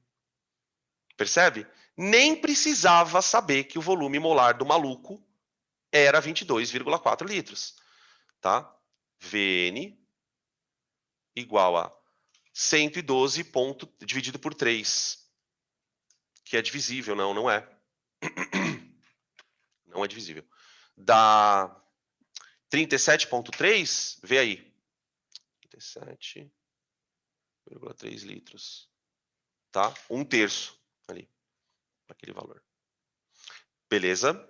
Percebe? Nem precisava saber que o volume molar do maluco era 22,4 litros. Tá? Vn igual a 112 dividido por 3. Que é divisível, não é. Não é divisível. Dá 37,3, vê aí. 37,3 litros. Tá? 1/3 ali. Aquele valor. Beleza?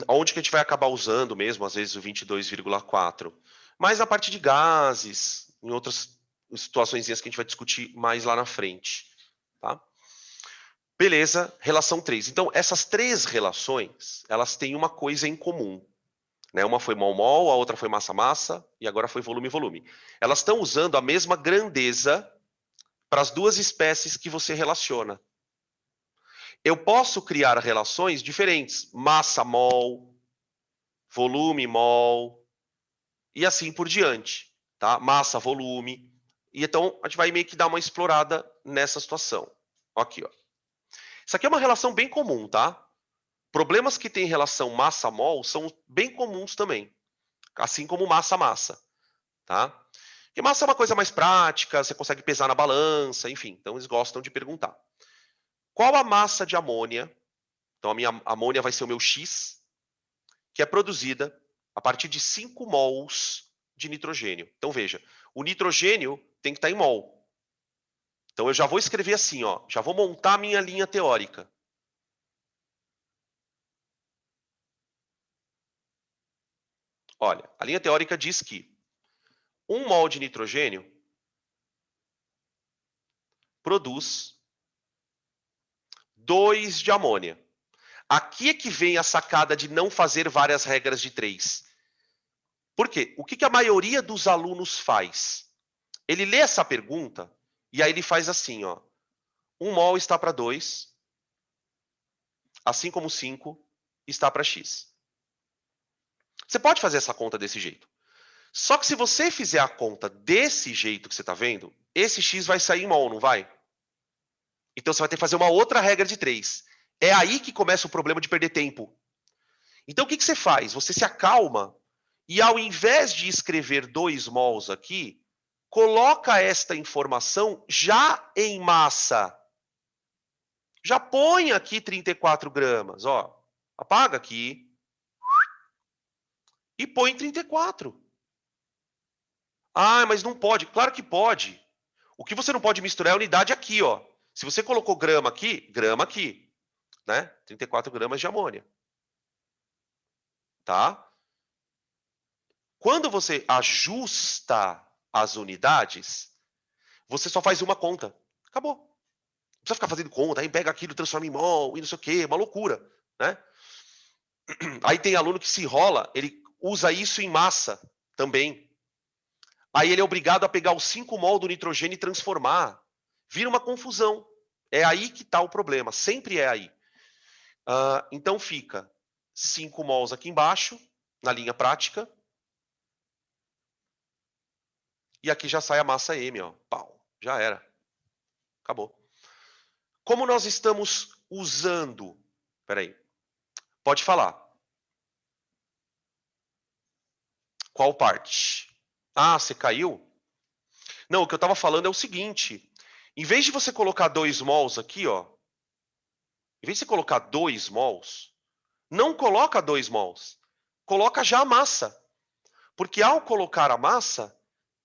Onde que a gente vai acabar usando mesmo, às vezes, o 22,4? Mas na parte de gases, em outras situações que a gente vai discutir mais lá na frente. Tá? Beleza, relação 3. Então, essas 3 relações, elas têm uma coisa em comum. Né? Uma foi mol-mol, a outra foi massa-massa, e agora foi volume-volume. Elas estão usando a mesma grandeza para as 2 espécies que você relaciona. Eu posso criar relações diferentes, massa-mol, volume-mol, e assim por diante. Tá? Massa-volume. E então, a gente vai meio que dar uma explorada nessa situação. Aqui, ó. Isso aqui é uma relação bem comum, tá? Problemas que têm relação massa-mol são bem comuns também. Assim como massa-massa. tá? Porque massa é uma coisa mais prática, você consegue pesar na balança, enfim. Então eles gostam de perguntar. Qual a massa de amônia? Então a minha amônia vai ser o meu X, que é produzida a partir de 5 mols de nitrogênio. Então veja, o nitrogênio tem que estar em mol. Então eu já vou escrever assim, ó, já vou montar a minha linha teórica. Olha, a linha teórica diz que 1 mol de nitrogênio produz 2 de amônia. Aqui é que vem a sacada de não fazer várias regras de 3. Por quê? O que a maioria dos alunos faz? Ele lê essa pergunta e aí ele faz assim, ó. 1 mol está para 2, assim como 5 está para X. Você pode fazer essa conta desse jeito. Só que se você fizer a conta desse jeito que você está vendo, esse X vai sair em mol, não vai? Então você vai ter que fazer uma outra regra de 3. É aí que começa o problema de perder tempo. Então o que você faz? Você se acalma e ao invés de escrever 2 mols aqui, coloca esta informação já em massa. Já põe aqui 34 gramas, ó. Apaga aqui. E põe 34. Ah, mas não pode. Claro que pode. O que você não pode misturar é a unidade aqui, ó. Se você colocou grama aqui, né? 34 gramas de amônia. Tá? Quando você ajusta as unidades, você só faz uma conta. Acabou. Não precisa ficar fazendo conta, aí pega aquilo, transforma em mol e não sei o quê, uma loucura, né? Aí tem aluno que se enrola, ele usa isso em massa também. Aí ele é obrigado a pegar os 5 mol do nitrogênio e transformar. Vira uma confusão. É aí que está o problema, sempre é aí. Então fica 5 mols aqui embaixo, na linha prática. E aqui já sai a massa M, ó. Pau, já era. Acabou. Como nós estamos usando... Peraí. Pode falar. Qual parte? Ah, você caiu? Não, o que eu estava falando é o seguinte. Em vez de você colocar 2 mols aqui, ó. Em vez de você colocar 2 mols, não coloca 2 mols. Coloca já a massa. Porque ao colocar a massa,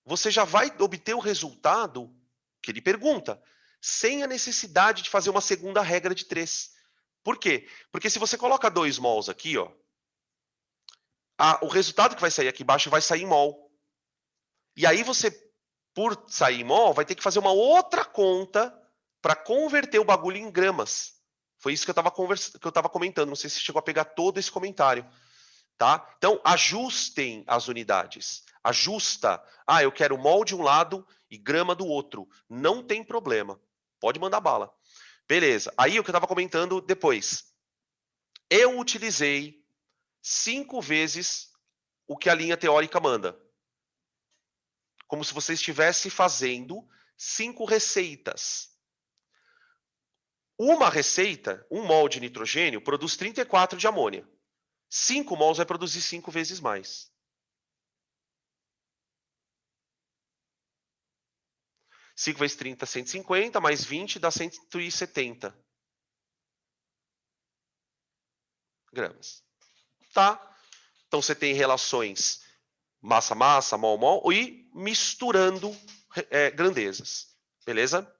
você já vai obter o resultado que ele pergunta, sem a necessidade de fazer uma segunda regra de 3. Por quê? Porque se você coloca 2 mols aqui, ó, o resultado que vai sair aqui embaixo vai sair em mol. E aí você, por sair em mol, vai ter que fazer uma outra conta para converter o bagulho em gramas. Foi isso que eu estava comentando. Não sei se chegou a pegar todo esse comentário. Tá? Então, ajustem as unidades. Ajusta. Ah, eu quero mol de um lado e grama do outro. Não tem problema. Pode mandar bala. Beleza. Aí o que eu estava comentando depois. Eu utilizei 5 vezes o que a linha teórica manda. Como se você estivesse fazendo 5 receitas. Uma receita, 1 mol de nitrogênio, produz 34 de amônia. 5 mols vai produzir 5 vezes mais. 5 vezes 30, 150, mais 20 dá 170 gramas. Tá? Então você tem relações massa-massa, mol-mol, e misturando grandezas. Beleza?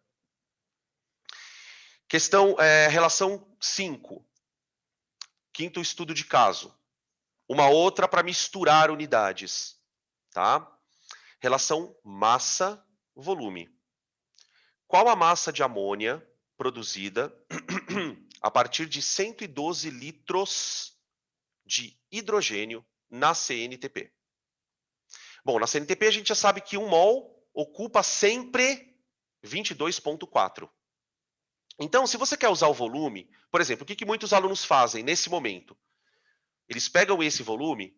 Questão, relação 5. Quinto estudo de caso. Uma outra para misturar unidades. Tá? Relação massa-volume. Qual a massa de amônia produzida a partir de 112 litros de hidrogênio na CNTP? Bom, na CNTP a gente já sabe que 1 mol ocupa sempre 22,4. Então, se você quer usar o volume, por exemplo, o que muitos alunos fazem nesse momento? Eles pegam esse volume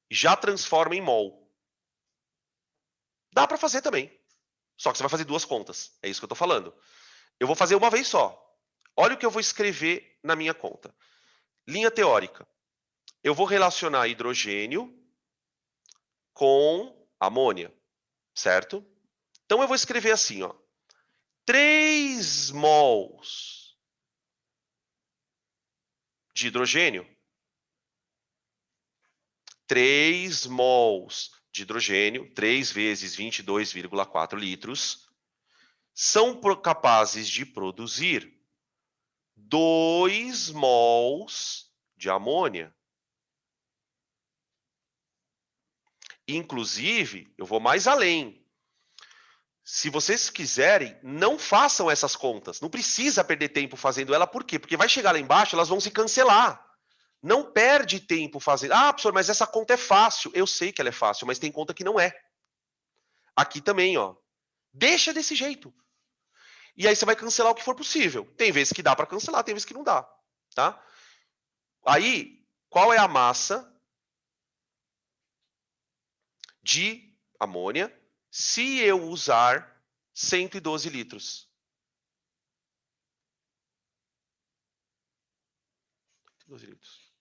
e já transformam em mol. Dá para fazer também. Só que você vai fazer 2 contas. É isso que eu estou falando. Eu vou fazer uma vez só. Olha o que eu vou escrever na minha conta. Linha teórica. Eu vou relacionar hidrogênio com amônia, certo? Então eu vou escrever assim, ó. 3 mols de hidrogênio, 3 mols de hidrogênio, 3 vezes 22,4 litros, são capazes de produzir 2 mols de amônia. Inclusive, eu vou mais além. Se vocês quiserem, não façam essas contas. Não precisa perder tempo fazendo ela. Por quê? Porque vai chegar lá embaixo, elas vão se cancelar. Não perde tempo fazendo. Ah, professor, mas essa conta é fácil. Eu sei que ela é fácil, mas tem conta que não é. Aqui também, ó. Deixa desse jeito. E aí você vai cancelar o que for possível. Tem vezes que dá para cancelar, tem vezes que não dá, tá? Aí, qual é a massa de amônia se eu usar 112 litros? 112 litros.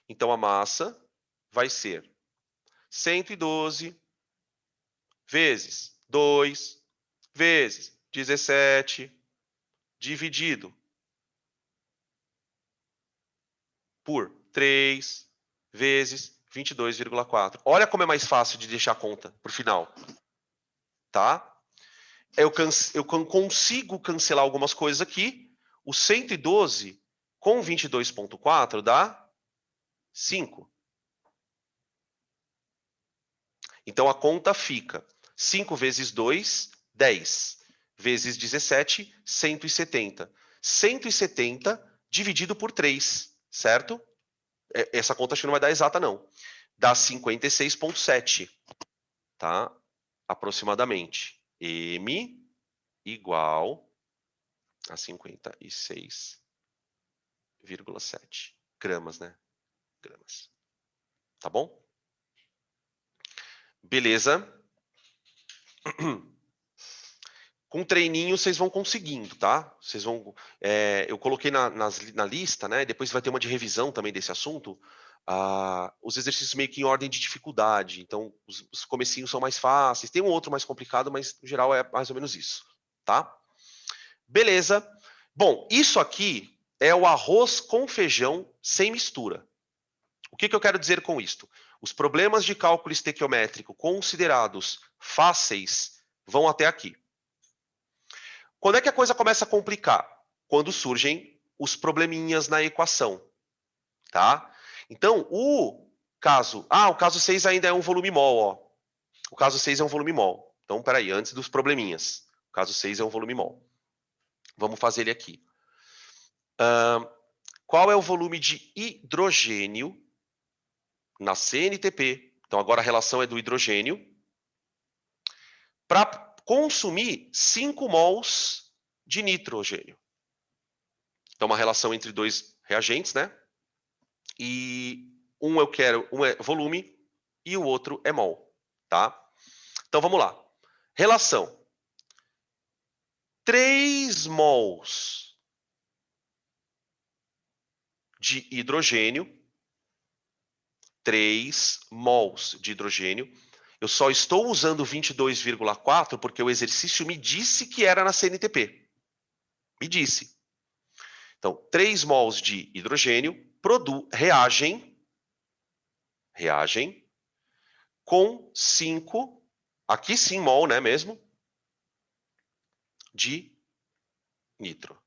Então, a massa vai ser 112 vezes 2 vezes 17 dividido por 3 vezes 22,4. Olha como é mais fácil de deixar a conta para o final. Tá? Eu consigo cancelar algumas coisas aqui. O 112 com 22,4 dá 5. Então a conta fica 5 vezes 2, 10. Vezes 17, 170. 170 dividido por 3, certo? Essa conta acho que não vai dar exata, não. Dá 56,7, tá? Aproximadamente. M igual a 56,7 gramas, né? Gramas. Tá bom? Beleza. Com treininho vocês vão conseguindo, tá? Vocês vão. Eu coloquei na lista, né? Depois vai ter uma de revisão também desse assunto. Os exercícios meio que em ordem de dificuldade. Então, os comecinhos são mais fáceis. Tem um outro mais complicado, mas no geral é mais ou menos isso, tá? Beleza. Bom, isso aqui é o arroz com feijão sem mistura. O que eu quero dizer com isto? Os problemas de cálculo estequiométrico considerados fáceis vão até aqui. Quando é que a coisa começa a complicar? Quando surgem os probleminhas na equação, tá? Então, o caso 6 ainda é um volume mol, ó. O caso 6 é um volume mol. Então, peraí, antes dos probleminhas. O caso 6 é um volume mol. Vamos fazer ele aqui. Qual é o volume de hidrogênio na CNTP? Então, agora a relação é do hidrogênio para consumir 5 mols de nitrogênio. Então, uma relação entre dois reagentes, né? E um é volume e o outro é mol, tá? Então, vamos lá. Relação. 3 mols de hidrogênio. 3 mols de hidrogênio. Eu só estou usando 22,4 porque o exercício me disse que era na CNTP. Me disse. Então, 3 mols de hidrogênio reagem com 5, aqui sim mol, né, mesmo, de nitro.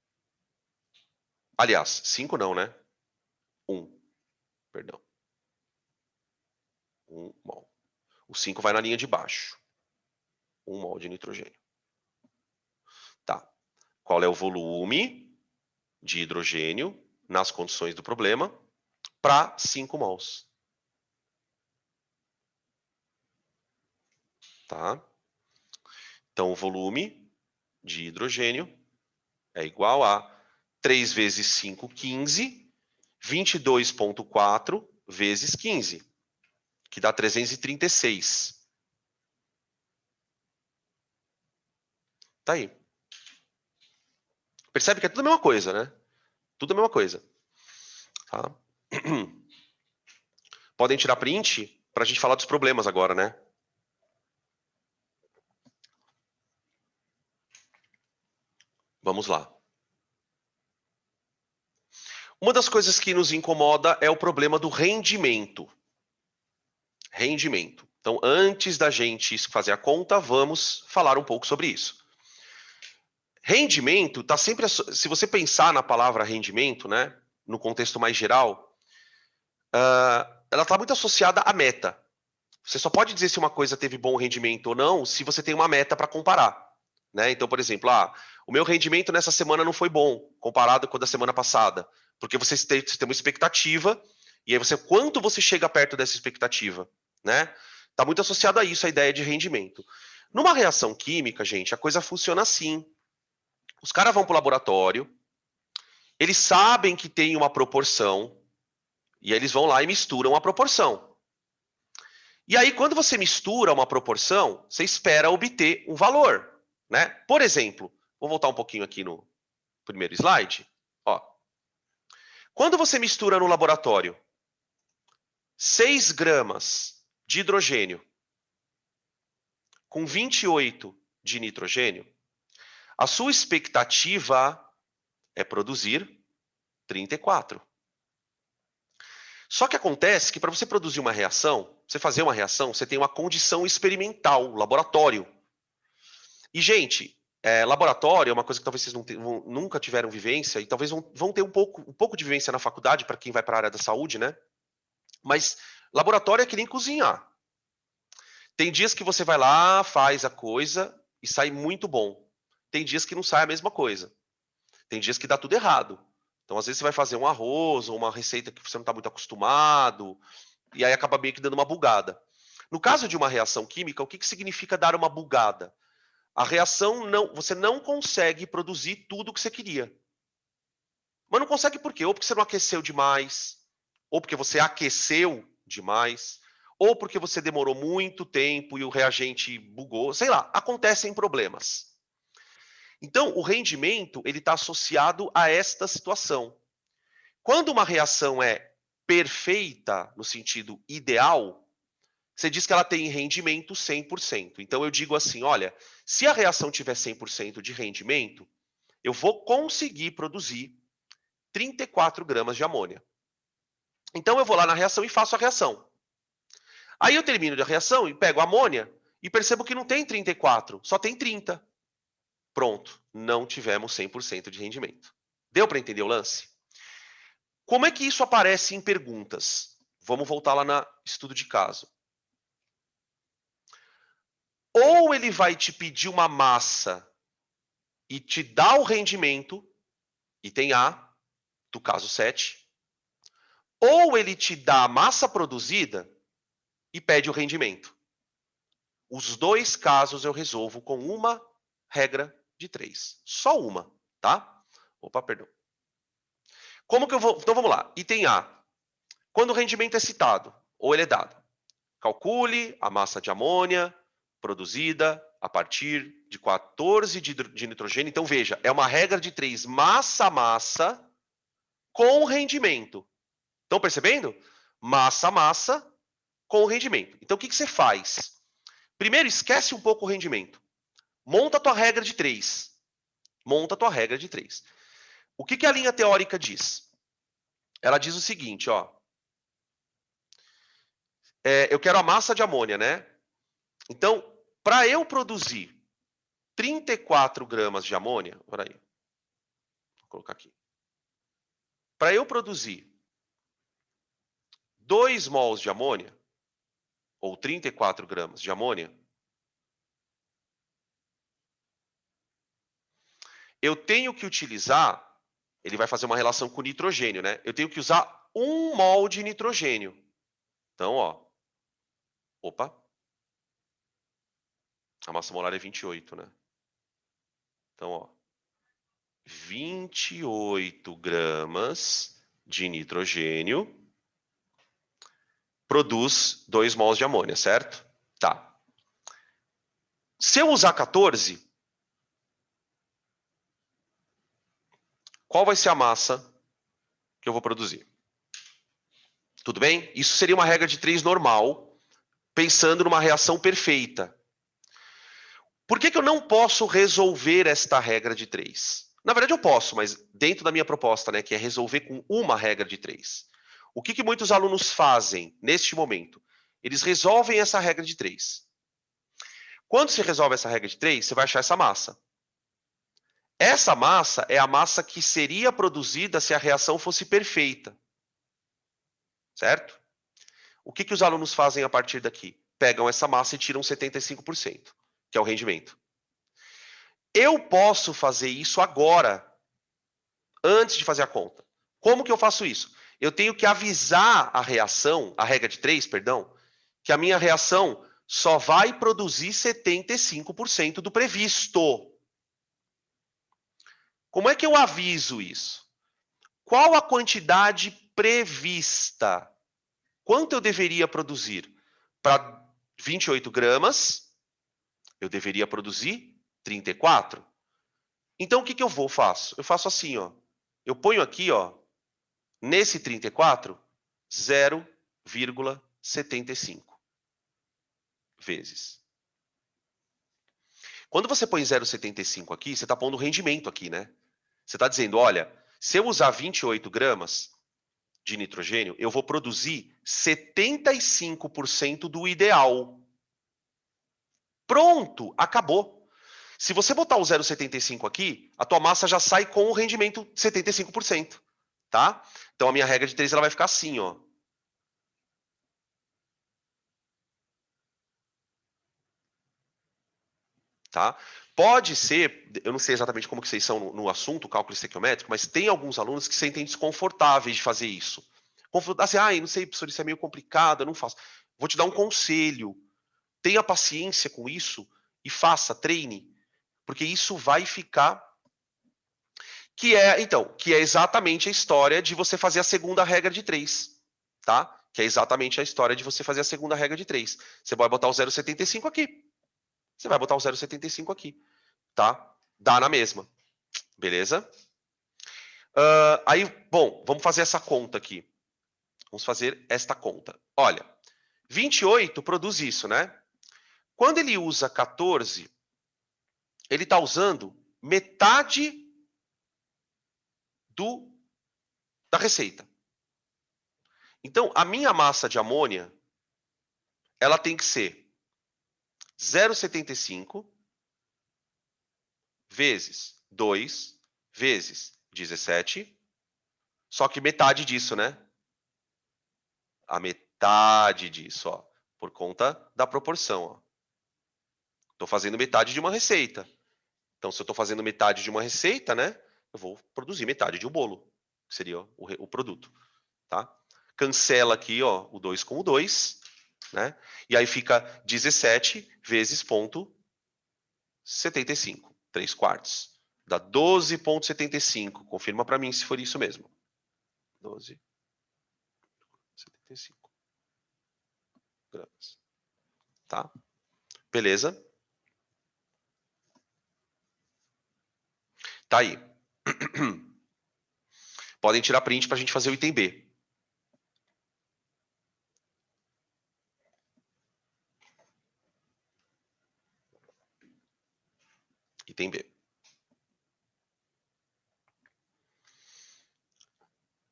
Aliás, 5 não, né? 1, perdão. 1 mol. O 5 vai na linha de baixo. 1 mol de nitrogênio. Tá. Qual é o volume de hidrogênio nas condições do problema para 5 mols? Tá? Então, o volume de hidrogênio é igual a 3 vezes 5, 15, 22,4 vezes 15, que dá 336. Tá aí. Percebe que é tudo a mesma coisa, né? Tudo a mesma coisa. Tá? Podem tirar print para a gente falar dos problemas agora, né? Vamos lá. Uma das coisas que nos incomoda é o problema do rendimento. Rendimento. Então, antes da gente fazer a conta, vamos falar um pouco sobre isso. Rendimento está sempre... Se você pensar na palavra rendimento, né, no contexto mais geral, ela está muito associada à meta. Você só pode dizer se uma coisa teve bom rendimento ou não se você tem uma meta para comparar. Né? Então, por exemplo, o meu rendimento nessa semana não foi bom comparado com o da semana passada, porque você tem uma expectativa e aí quanto você chega perto dessa expectativa, né? Está muito associado a isso a ideia de rendimento. Numa reação química, gente, a coisa funciona assim. Os caras vão para o laboratório, eles sabem que tem uma proporção e aí eles vão lá e misturam a proporção. E aí, quando você mistura uma proporção, você espera obter um valor. Né? Por exemplo, vou voltar um pouquinho aqui no primeiro slide. Ó. Quando você mistura no laboratório 6 gramas de hidrogênio com 28 de nitrogênio, a sua expectativa é produzir 34. Só que acontece que para você produzir uma reação, você fazer uma reação, você tem uma condição experimental, laboratório. E, gente, laboratório é uma coisa que talvez vocês nunca tiveram vivência, e talvez vão ter um pouco de vivência na faculdade, para quem vai para a área da saúde, né? Mas laboratório é que nem cozinhar. Tem dias que você vai lá, faz a coisa e sai muito bom. Tem dias que não sai a mesma coisa. Tem dias que dá tudo errado. Então, às vezes, você vai fazer um arroz ou uma receita que você não está muito acostumado, e aí acaba meio que dando uma bugada. No caso de uma reação química, o que significa dar uma bugada? A reação você não consegue produzir tudo o que você queria. Mas não consegue por quê? Ou porque você não aqueceu demais, ou porque você aqueceu demais, ou porque você demorou muito tempo e o reagente bugou, sei lá, acontecem problemas. Então, o rendimento ele está associado a esta situação. Quando uma reação é perfeita, no sentido ideal, você diz que ela tem rendimento 100%. Então, eu digo assim, olha, se a reação tiver 100% de rendimento, eu vou conseguir produzir 34 gramas de amônia. Então, eu vou lá na reação e faço a reação. Aí eu termino a reação e pego a amônia e percebo que não tem 34, só tem 30. Pronto, não tivemos 100% de rendimento. Deu para entender o lance? Como é que isso aparece em perguntas? Vamos voltar lá no estudo de caso. Ou ele vai te pedir uma massa e te dá o rendimento, item A, do caso 7, ou ele te dá a massa produzida e pede o rendimento. Os dois casos eu resolvo com uma regra de 3. Só uma, tá? Opa, perdão. Como que eu vou... Então, vamos lá. Item A. Quando o rendimento é citado, ou ele é dado, calcule a massa de amônia produzida a partir de 14 de nitrogênio. Então, veja, é uma regra de 3, massa a massa, com rendimento. Estão percebendo? Massa a massa, com rendimento. Então, o que você faz? Primeiro, esquece um pouco o rendimento. Monta a tua regra de 3. Monta a tua regra de 3. O que a linha teórica diz? Ela diz o seguinte, ó. Eu quero a massa de amônia, né? Então, para eu produzir 34 gramas de amônia, olha aí, vou colocar aqui. Para eu produzir 2 mols de amônia, ou 34 gramas de amônia, eu tenho que utilizar, ele vai fazer uma relação com o nitrogênio, né? Eu tenho que usar 1 mol de nitrogênio. Então, ó, opa, a massa molar é 28, né? Então, ó, 28 gramas de nitrogênio produz 2 mols de amônia, certo? Tá. Se eu usar 14, qual vai ser a massa que eu vou produzir? Tudo bem? Isso seria uma regra de 3 normal, pensando numa reação perfeita. Por que eu não posso resolver esta regra de 3? Na verdade, eu posso, mas dentro da minha proposta, né, que é resolver com uma regra de 3. O que muitos alunos fazem neste momento? Eles resolvem essa regra de 3. Quando você resolve essa regra de 3, você vai achar essa massa. Essa massa é a massa que seria produzida se a reação fosse perfeita. Certo? O que os alunos fazem a partir daqui? Pegam essa massa e tiram 75%, que é o rendimento. Eu posso fazer isso agora, antes de fazer a conta. Como que eu faço isso? Eu tenho que avisar a reação, a regra de 3, perdão, que a minha reação só vai produzir 75% do previsto. Como é que eu aviso isso? Qual a quantidade prevista? Quanto eu deveria produzir? Para 28 gramas, eu deveria produzir 34. Então, o que eu faço? Eu faço assim, ó. Eu ponho aqui, ó, nesse 34, 0,75 vezes. Quando você põe 0,75 aqui, você está pondo rendimento aqui, né? Você está dizendo, olha, se eu usar 28 gramas de nitrogênio, eu vou produzir 75% do ideal. Pronto, acabou. Se você botar o 0,75 aqui, a tua massa já sai com o rendimento de 75%, tá? Então a minha regra de 3 ela vai ficar assim, ó. Tá? Pode ser, eu não sei exatamente como que vocês são no assunto, cálculo estequiométrico, mas tem alguns alunos que se sentem desconfortáveis de fazer isso. Assim, não sei, professor, isso é meio complicado, eu não faço. Vou te dar um conselho. Tenha paciência com isso e faça, treine, porque isso vai ficar que é exatamente a história de você fazer a segunda regra de 3, tá? Que é exatamente a história de você fazer a segunda regra de 3. Você vai botar o 0,75 aqui. Você vai botar o 0,75 aqui, tá? Dá na mesma, beleza? Aí, bom, vamos fazer essa conta aqui. Vamos fazer esta conta. Olha, 28 produz isso, né? Quando ele usa 14, ele está usando metade da receita. Então, a minha massa de amônia, ela tem que ser 0,75 vezes 2 vezes 17, só que metade disso, né? A metade disso, ó, por conta da proporção. Estou fazendo metade de uma receita. Então, se eu estou fazendo metade de uma receita, né? Eu vou produzir metade de um bolo, que seria o produto, tá? Cancela aqui, ó, o 2 com o 2, né? E aí fica 17 vezes ponto 75, 3 quartos. Dá 12,75. Confirma para mim se for isso mesmo. 12,75 gramas. Tá? Beleza? Tá aí. Podem tirar print para a gente fazer o item B. Item B.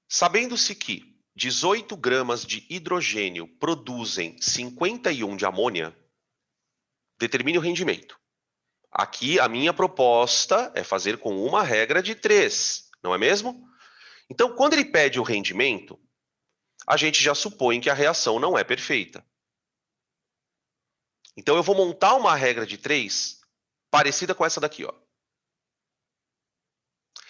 Sabendo-se que 18 gramas de hidrogênio produzem 51 de amônia, determine o rendimento. Aqui, a minha proposta é fazer com uma regra de 3, não é mesmo? Então, quando ele pede o rendimento, a gente já supõe que a reação não é perfeita. Então, eu vou montar uma regra de 3 parecida com essa daqui, ó.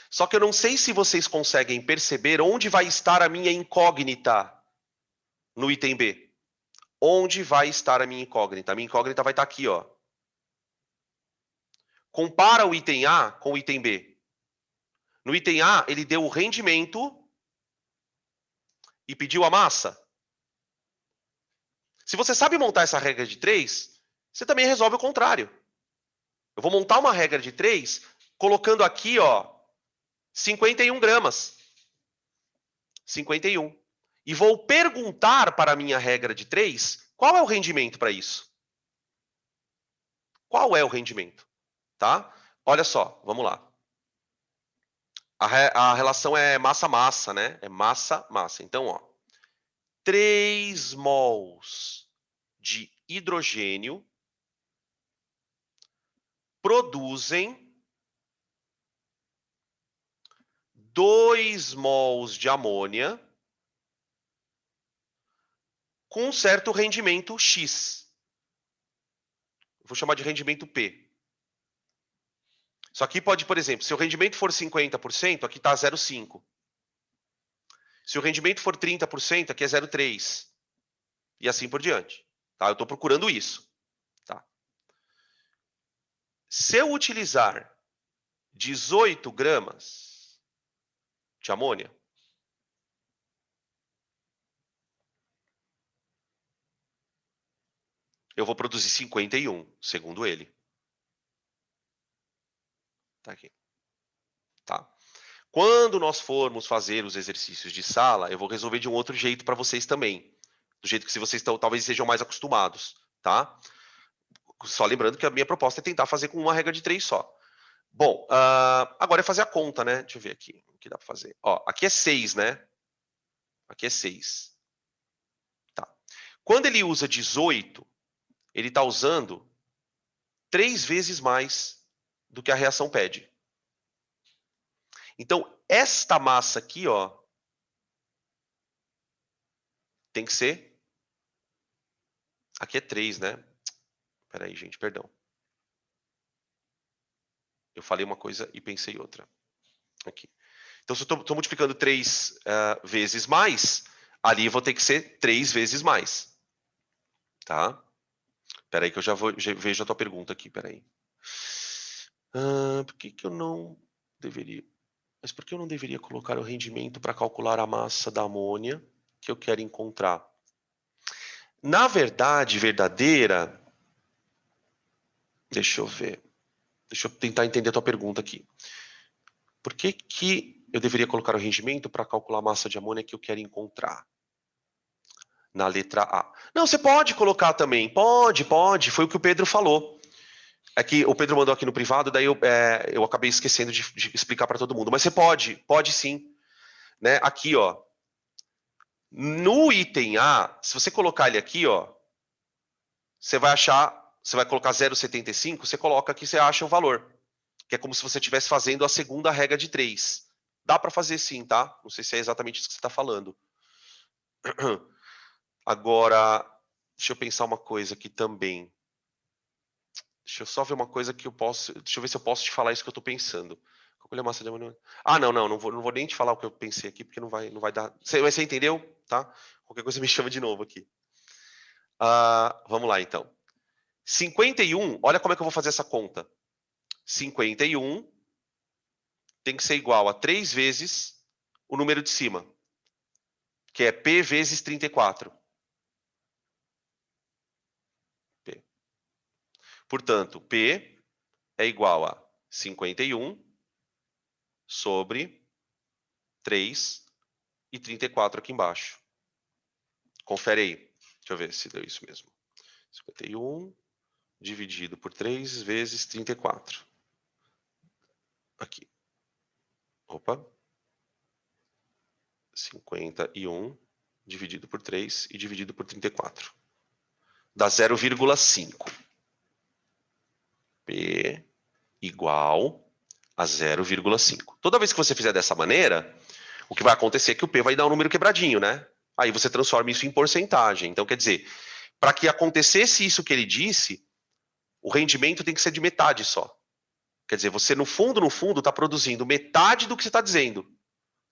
Só que eu não sei se vocês conseguem perceber onde vai estar a minha incógnita no item B. Onde vai estar a minha incógnita? A minha incógnita vai estar aqui, ó. Compara o item A com o item B. No item A, ele deu o rendimento e pediu a massa. Se você sabe montar essa regra de 3, você também resolve o contrário. Eu vou montar uma regra de 3 colocando aqui, ó, 51 gramas. 51. E vou perguntar para a minha regra de 3 qual é o rendimento para isso. Qual é o rendimento? Tá? Olha só, vamos lá. A relação é massa-massa, né? É massa-massa. Então, ó, 3 mols de hidrogênio produzem 2 mols de amônia com um certo rendimento X. Vou chamar de rendimento P. Só que pode, por exemplo, se o rendimento for 50%, aqui está 0,5. Se o rendimento for 30%, aqui é 0,3. E assim por diante. Tá? Eu estou procurando isso. Tá? Se eu utilizar 18 gramas de amônia, eu vou produzir 51, segundo ele. Tá aqui. Tá? Quando nós formos fazer os exercícios de sala, eu vou resolver de um outro jeito para vocês também. Do jeito que vocês talvez sejam mais acostumados, tá? Só lembrando que a minha proposta é tentar fazer com uma regra de 3 só. Bom, agora é fazer a conta, né? Deixa eu ver aqui o que dá para fazer. Ó, aqui é 6, né? Aqui é 6. Tá. Quando ele usa 18, ele está usando 3 vezes mais do que a reação pede. Então, esta massa aqui, ó, tem que ser... Aqui é 3, né? Espera aí, gente, perdão. Eu falei uma coisa e pensei outra. Aqui. Então, se eu estou multiplicando 3 vezes mais, ali eu vou ter que ser 3 vezes mais. Tá? Espera aí que eu já vejo a tua pergunta aqui, espera aí. Por que eu não deveria... Mas por que eu não deveria colocar o rendimento para calcular a massa da amônia que eu quero encontrar? Na verdade, verdadeira... Deixa eu ver. Deixa eu tentar entender a tua pergunta aqui. Por que eu deveria colocar o rendimento para calcular a massa de amônia que eu quero encontrar? Na letra A. Não, você pode colocar também. Pode. Foi o que o Pedro falou. É que o Pedro mandou aqui no privado, daí eu acabei esquecendo de explicar para todo mundo. Mas você pode sim. Né? Aqui, ó. No item A, se você colocar ele aqui, ó, você vai colocar 0,75, você coloca aqui, você acha o valor. Que é como se você estivesse fazendo a segunda regra de 3. Dá para fazer sim, tá? Não sei se é exatamente isso que você está falando. Agora, deixa eu pensar uma coisa aqui também. Deixa eu só ver uma coisa que eu posso... Deixa eu ver se eu posso te falar isso que eu estou pensando. Calcule a massa de amônia... não vou nem te falar o que eu pensei aqui, porque não vai dar... Você entendeu? Tá? Qualquer coisa me chama de novo aqui. Vamos lá, então. 51, olha como é que eu vou fazer essa conta. 51 tem que ser igual a 3 vezes o número de cima, que é P vezes 34. P. Portanto, P é igual a 51 sobre 3 e 34 aqui embaixo. Confere aí. Deixa eu ver se deu isso mesmo. 51 dividido por 3 vezes 34. Aqui. Opa. 51 dividido por 3 e dividido por 34. Dá 0,5. P igual a 0,5. Toda vez que você fizer dessa maneira, o que vai acontecer é que o P vai dar um número quebradinho, né? Aí você transforma isso em porcentagem. Então, quer dizer, para que acontecesse isso que ele disse, o rendimento tem que ser de metade só. Quer dizer, você no fundo está produzindo metade do que você está dizendo.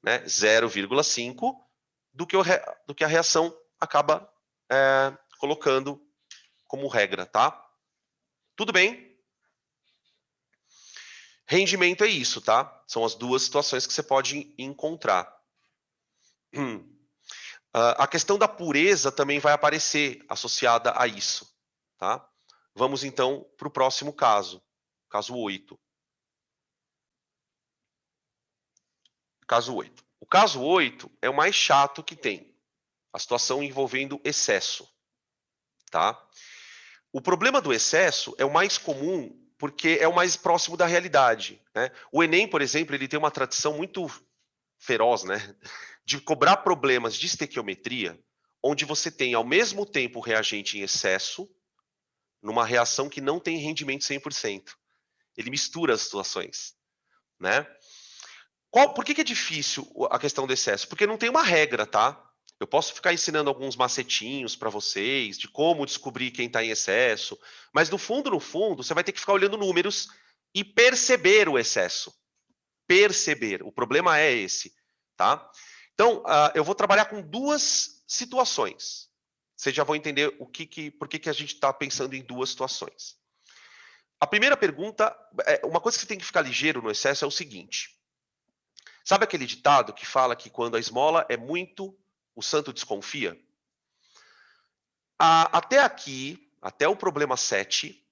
Né? 0,5 do que a reação acaba colocando como regra, tá? Tudo bem? Rendimento é isso, tá? São as duas situações que você pode encontrar. A questão da pureza também vai aparecer associada a isso, tá? Vamos então para o próximo caso, caso 8. Caso 8. O caso 8 é o mais chato que tem. A situação envolvendo excesso, tá? O problema do excesso é o mais comum porque é o mais próximo da realidade, né? O Enem, por exemplo, ele tem uma tradição muito feroz, né, de cobrar problemas de estequiometria, onde você tem ao mesmo tempo o reagente em excesso, numa reação que não tem rendimento 100%. Ele mistura as situações, né? Por que é difícil a questão do excesso? Porque não tem uma regra, tá? Eu posso ficar ensinando alguns macetinhos para vocês de como descobrir quem está em excesso, mas no fundo, você vai ter que ficar olhando números e perceber o excesso. Perceber. O problema é esse, tá? Então, eu vou trabalhar com duas situações. Vocês já vão entender por que a gente está pensando em duas situações. A primeira pergunta, uma coisa que você tem que ficar ligeiro no excesso é o seguinte. Sabe aquele ditado que fala que quando a esmola é muito, o santo desconfia? Até aqui, até o problema 7,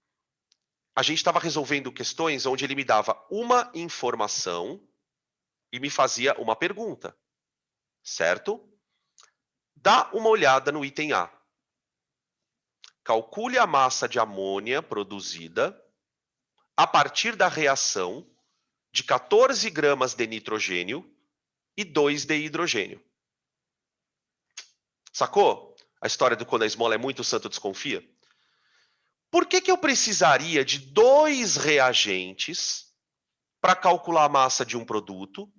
a gente estava resolvendo questões onde ele me dava uma informação e me fazia uma pergunta, certo? Dá uma olhada no item A. Calcule a massa de amônia produzida a partir da reação de 14 gramas de nitrogênio e 2 de hidrogênio. Sacou? A história do quando a esmola é muito, o santo desconfia? Por que eu precisaria de 2 reagentes para calcular a massa de um produto,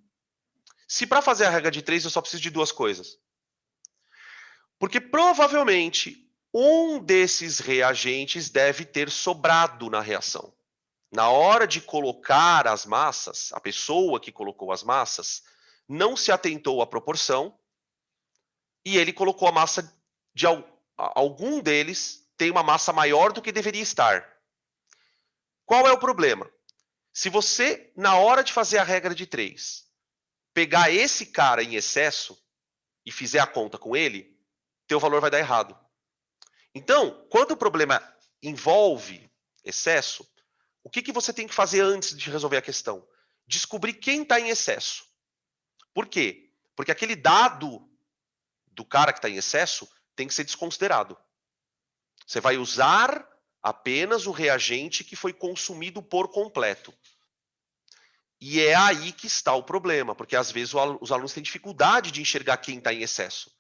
se para fazer a regra de 3 eu só preciso de 2 coisas? Porque provavelmente um desses reagentes deve ter sobrado na reação. Na hora de colocar as massas, a pessoa que colocou as massas não se atentou à proporção e ele colocou a massa de algum deles tem uma massa maior do que deveria estar. Qual é o problema? Se você, na hora de fazer a regra de 3, pegar esse cara em excesso e fizer a conta com ele, teu valor vai dar errado. Então, quando o problema envolve excesso, o que você tem que fazer antes de resolver a questão? Descobrir quem está em excesso. Por quê? Porque aquele dado do cara que está em excesso tem que ser desconsiderado. Você vai usar apenas o reagente que foi consumido por completo. E é aí que está o problema, porque às vezes os alunos têm dificuldade de enxergar quem está em excesso.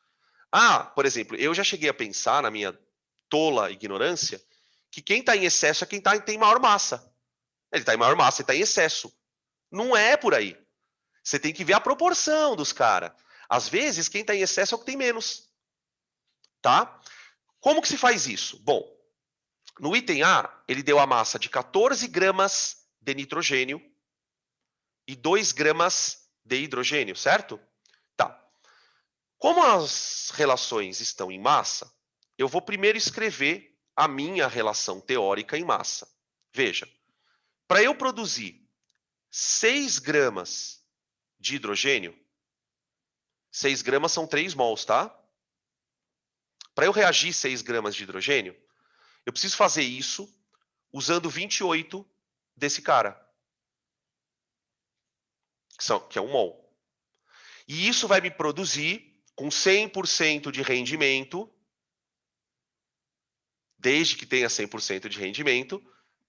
Por exemplo, eu já cheguei a pensar, na minha tola ignorância, que quem está em excesso é quem tem maior massa. Ele está em maior massa, ele está em excesso. Não é por aí. Você tem que ver a proporção dos caras. Às vezes, quem está em excesso é o que tem menos. Tá? Como que se faz isso? Bom, no item A, ele deu a massa de 14 gramas de nitrogênio e 2 gramas de hidrogênio, certo? Tá. Como as relações estão em massa, eu vou primeiro escrever a minha relação teórica em massa. Veja, para eu produzir 6 gramas de hidrogênio, 6 gramas são 3 mols, tá? Para eu reagir 6 gramas de hidrogênio, eu preciso fazer isso usando 28 desse cara, que é 1 mol. E isso vai me produzir, com 100% de rendimento, desde que tenha 100% de rendimento,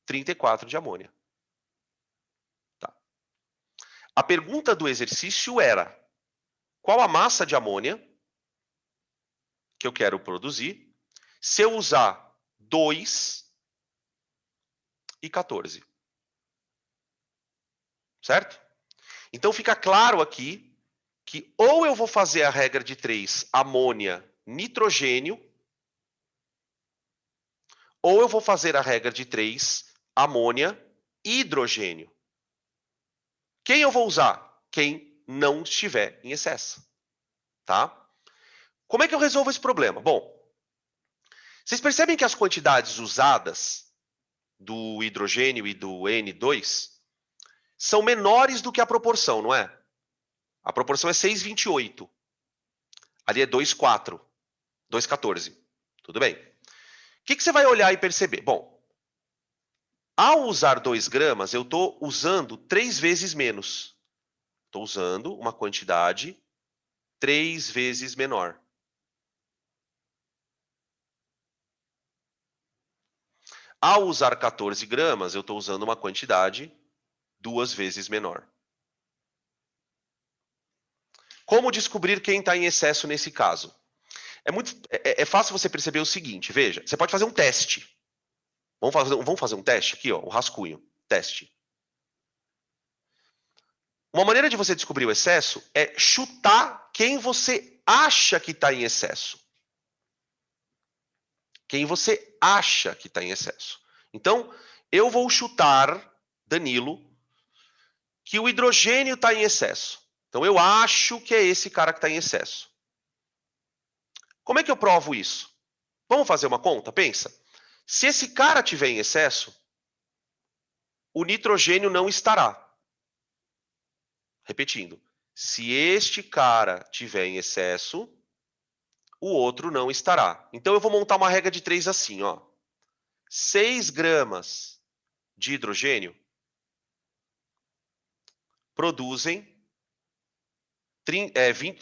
34 de amônia. Tá. A pergunta do exercício era: qual a massa de amônia que eu quero produzir se eu usar 2 e 14? Certo? Então fica claro aqui que ou eu vou fazer a regra de 3, amônia, nitrogênio, ou eu vou fazer a regra de 3, amônia, hidrogênio. Quem eu vou usar? Quem não estiver em excesso. Tá? Como é que eu resolvo esse problema? Bom, vocês percebem que as quantidades usadas do hidrogênio e do N2 são menores do que a proporção, não é? A proporção é 6,28. Ali é 2,4. 2,14. Tudo bem. O que você vai olhar e perceber? Bom, ao usar 2 gramas, eu estou usando 3 vezes menos. Estou usando uma quantidade 3 vezes menor. Ao usar 14 gramas, eu estou usando uma quantidade 2 vezes menor. Como descobrir quem está em excesso nesse caso? É fácil você perceber o seguinte, veja, você pode fazer um teste. Vamos fazer um teste aqui, ó, o rascunho, teste. Uma maneira de você descobrir o excesso é chutar quem você acha que está em excesso. Quem você acha que está em excesso. Então, eu vou chutar, Danilo, que o hidrogênio está em excesso. Então, eu acho que é esse cara que está em excesso. Como é que eu provo isso? Vamos fazer uma conta? Pensa. Se esse cara tiver em excesso, o nitrogênio não estará. Repetindo. Se este cara tiver em excesso, o outro não estará. Então, eu vou montar uma regra de 3 assim, ó. 6 gramas de hidrogênio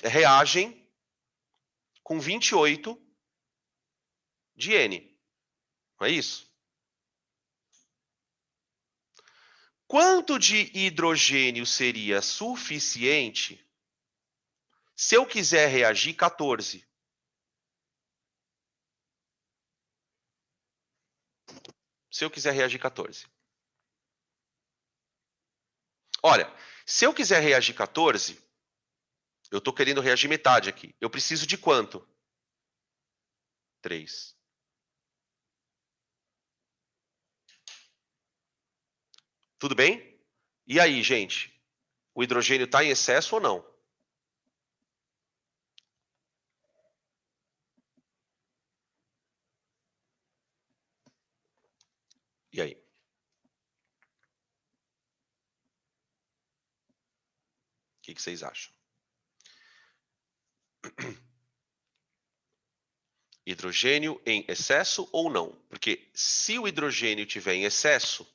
reagem com 28 de N. Não é isso? Quanto de hidrogênio seria suficiente se eu quiser reagir 14? Se eu quiser reagir 14. Olha, se eu quiser reagir 14, eu estou querendo reagir metade aqui. Eu preciso de quanto? 3. Tudo bem? E aí, gente? O hidrogênio está em excesso ou não? E aí? O que vocês acham? Hidrogênio em excesso ou não? Porque se o hidrogênio tiver em excesso,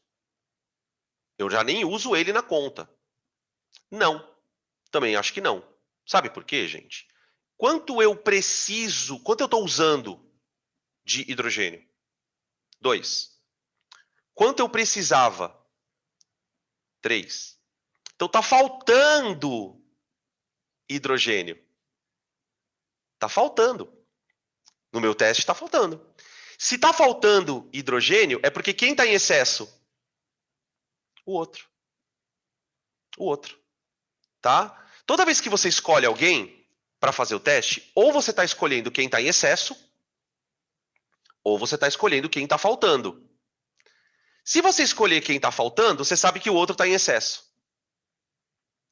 eu já nem uso ele na conta. Não. Também acho que não. Sabe por quê, gente? Quanto eu estou usando de hidrogênio? 2. Quanto eu precisava? 3. Então está faltando hidrogênio. Está faltando. No meu teste está faltando. Se está faltando hidrogênio, é porque quem está em excesso? O outro. O outro. Tá? Toda vez que você escolhe alguém para fazer o teste, ou você está escolhendo quem está em excesso, ou você está escolhendo quem está faltando. Se você escolher quem está faltando, você sabe que o outro está em excesso.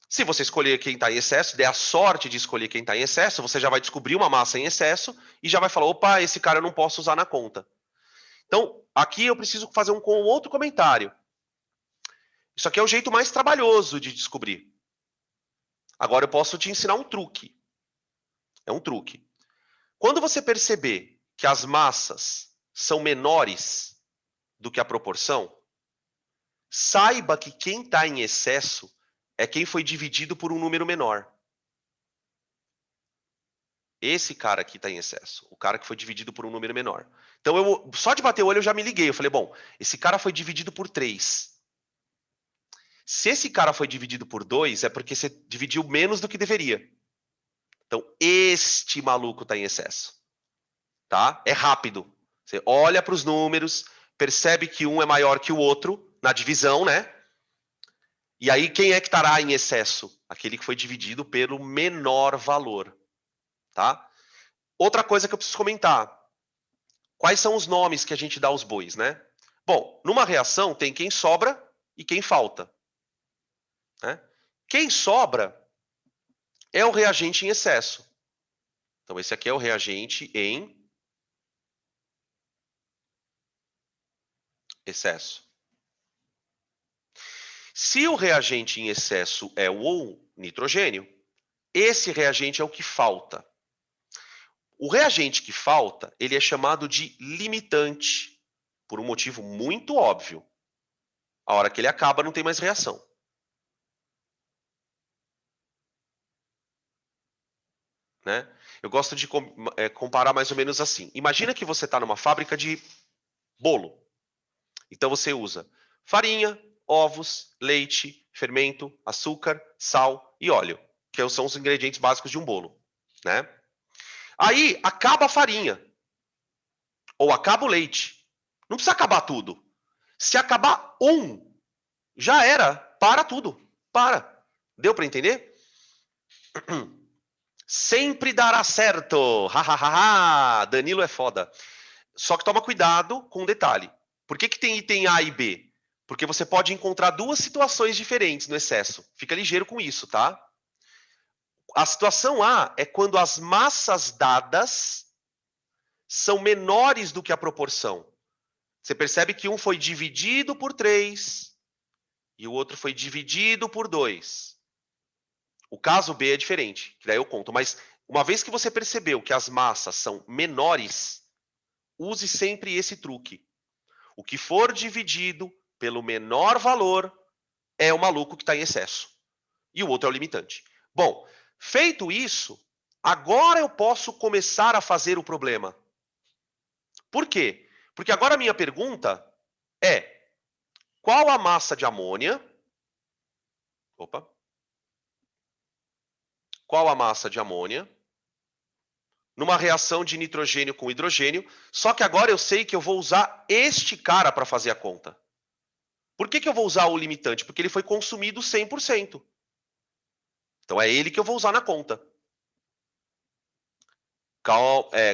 Se você escolher quem está em excesso, der a sorte de escolher quem está em excesso, você já vai descobrir uma massa em excesso e já vai falar, opa, esse cara eu não posso usar na conta. Então, aqui eu preciso fazer um outro comentário. Isso aqui é o jeito mais trabalhoso de descobrir. Agora eu posso te ensinar um truque. É um truque. Quando você perceber que as massas são menores do que a proporção, saiba que quem está em excesso é quem foi dividido por um número menor. Esse cara aqui está em excesso. O cara que foi dividido por um número menor. Então, só de bater o olho eu já me liguei. Eu falei, bom, esse cara foi dividido por 3. Se esse cara foi dividido por 2, é porque você dividiu menos do que deveria. Então, este maluco está em excesso. Tá? É rápido. Você olha para os números, percebe que um é maior que o outro na divisão, né? E aí, quem é que estará em excesso? Aquele que foi dividido pelo menor valor. Tá? Outra coisa que eu preciso comentar. Quais são os nomes que a gente dá aos bois, né? Bom, numa reação tem quem sobra e quem falta. Né? Quem sobra é o reagente em excesso. Então, esse aqui é o reagente em excesso. Se o reagente em excesso é o nitrogênio, esse reagente é o que falta. O reagente que falta, ele é chamado de limitante, por um motivo muito óbvio. A hora que ele acaba, não tem mais reação. Né? Eu gosto de comparar mais ou menos assim. Imagina que você está numa fábrica de bolo. Então você usa farinha, ovos, leite, fermento, açúcar, sal e óleo, que são os ingredientes básicos de um bolo, né? Aí acaba a farinha ou acaba o leite. Não precisa acabar tudo. Se acabar já era. Para tudo. Para. Deu para entender? Sempre dará certo. Hahaha. Danilo é foda. Só que toma cuidado com um detalhe. Por que tem item A e B? Porque você pode encontrar duas situações diferentes no excesso. Fica ligeiro com isso, tá? A situação A é quando as massas dadas são menores do que a proporção. Você percebe que um foi dividido por 3 e o outro foi dividido por 2. O caso B é diferente, que daí eu conto. Mas uma vez que você percebeu que as massas são menores, use sempre esse truque. O que for dividido pelo menor valor é o maluco que está em excesso. E o outro é o limitante. Bom, feito isso, agora eu posso começar a fazer o problema. Por quê? Porque agora a minha pergunta é: qual a massa de amônia? Opa. Qual a massa de amônia numa reação de nitrogênio com hidrogênio? Só que agora eu sei que eu vou usar este cara para fazer a conta. Por que eu vou usar o limitante? Porque ele foi consumido 100%. Então é ele que eu vou usar na conta.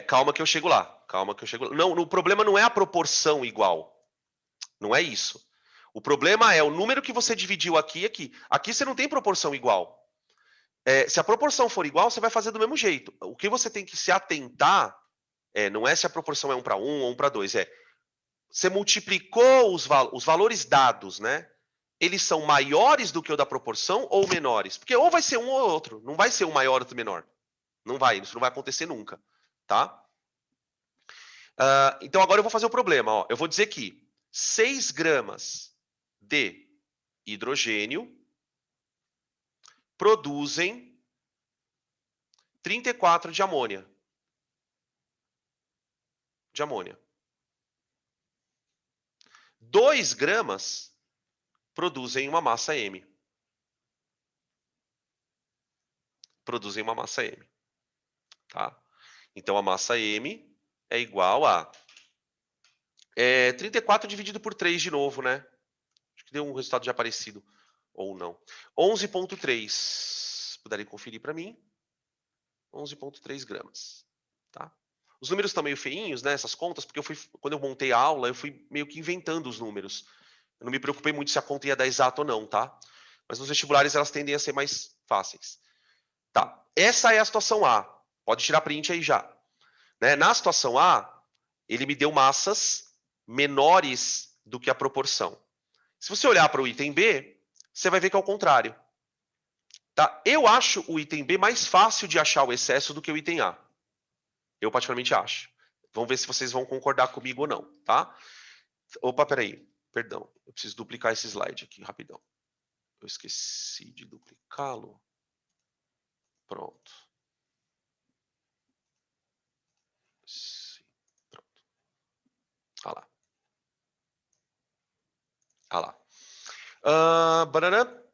Calma que eu chego lá. Calma que eu chego lá. Não, o problema não é a proporção igual. Não é isso. O problema é o número que você dividiu aqui e aqui. Aqui você não tem proporção igual. Se a proporção for igual, você vai fazer do mesmo jeito. O que você tem que se atentar não é se a proporção é 1 para 1 ou 1 para 2. Você multiplicou os valores dados, né? Eles são maiores do que o da proporção ou menores? Porque ou vai ser um ou outro. Não vai ser um maior ou outro menor. Não vai. Isso não vai acontecer nunca. Tá? Então agora eu vou fazer o problema. Ó. Eu vou dizer que 6 gramas de hidrogênio produzem 34 de amônia. De amônia. 2 gramas produzem uma massa M. Produzem uma massa M. Tá? Então a massa M é igual a 34 dividido por 3 de novo, né? Acho que deu um resultado já parecido. Ou não. 11,3. Puderem conferir para mim. 11,3 gramas. Tá? Os números estão meio feinhos, né? Essas contas, porque quando eu montei a aula, eu fui meio que inventando os números. Eu não me preocupei muito se a conta ia dar exato ou não, tá? Mas nos vestibulares elas tendem a ser mais fáceis. Tá. Essa é a situação A. Pode tirar print aí já. Né? Na situação A, ele me deu massas menores do que a proporção. Se você olhar para o item B, você vai ver que é o contrário. Tá? Eu acho o item B mais fácil de achar o excesso do que o item A. Eu particularmente acho. Vamos ver se vocês vão concordar comigo ou não, tá? Opa, peraí. Perdão. Eu preciso duplicar esse slide aqui, rapidão. Eu esqueci de duplicá-lo. Pronto. Sim, pronto. Olha lá. Olha lá.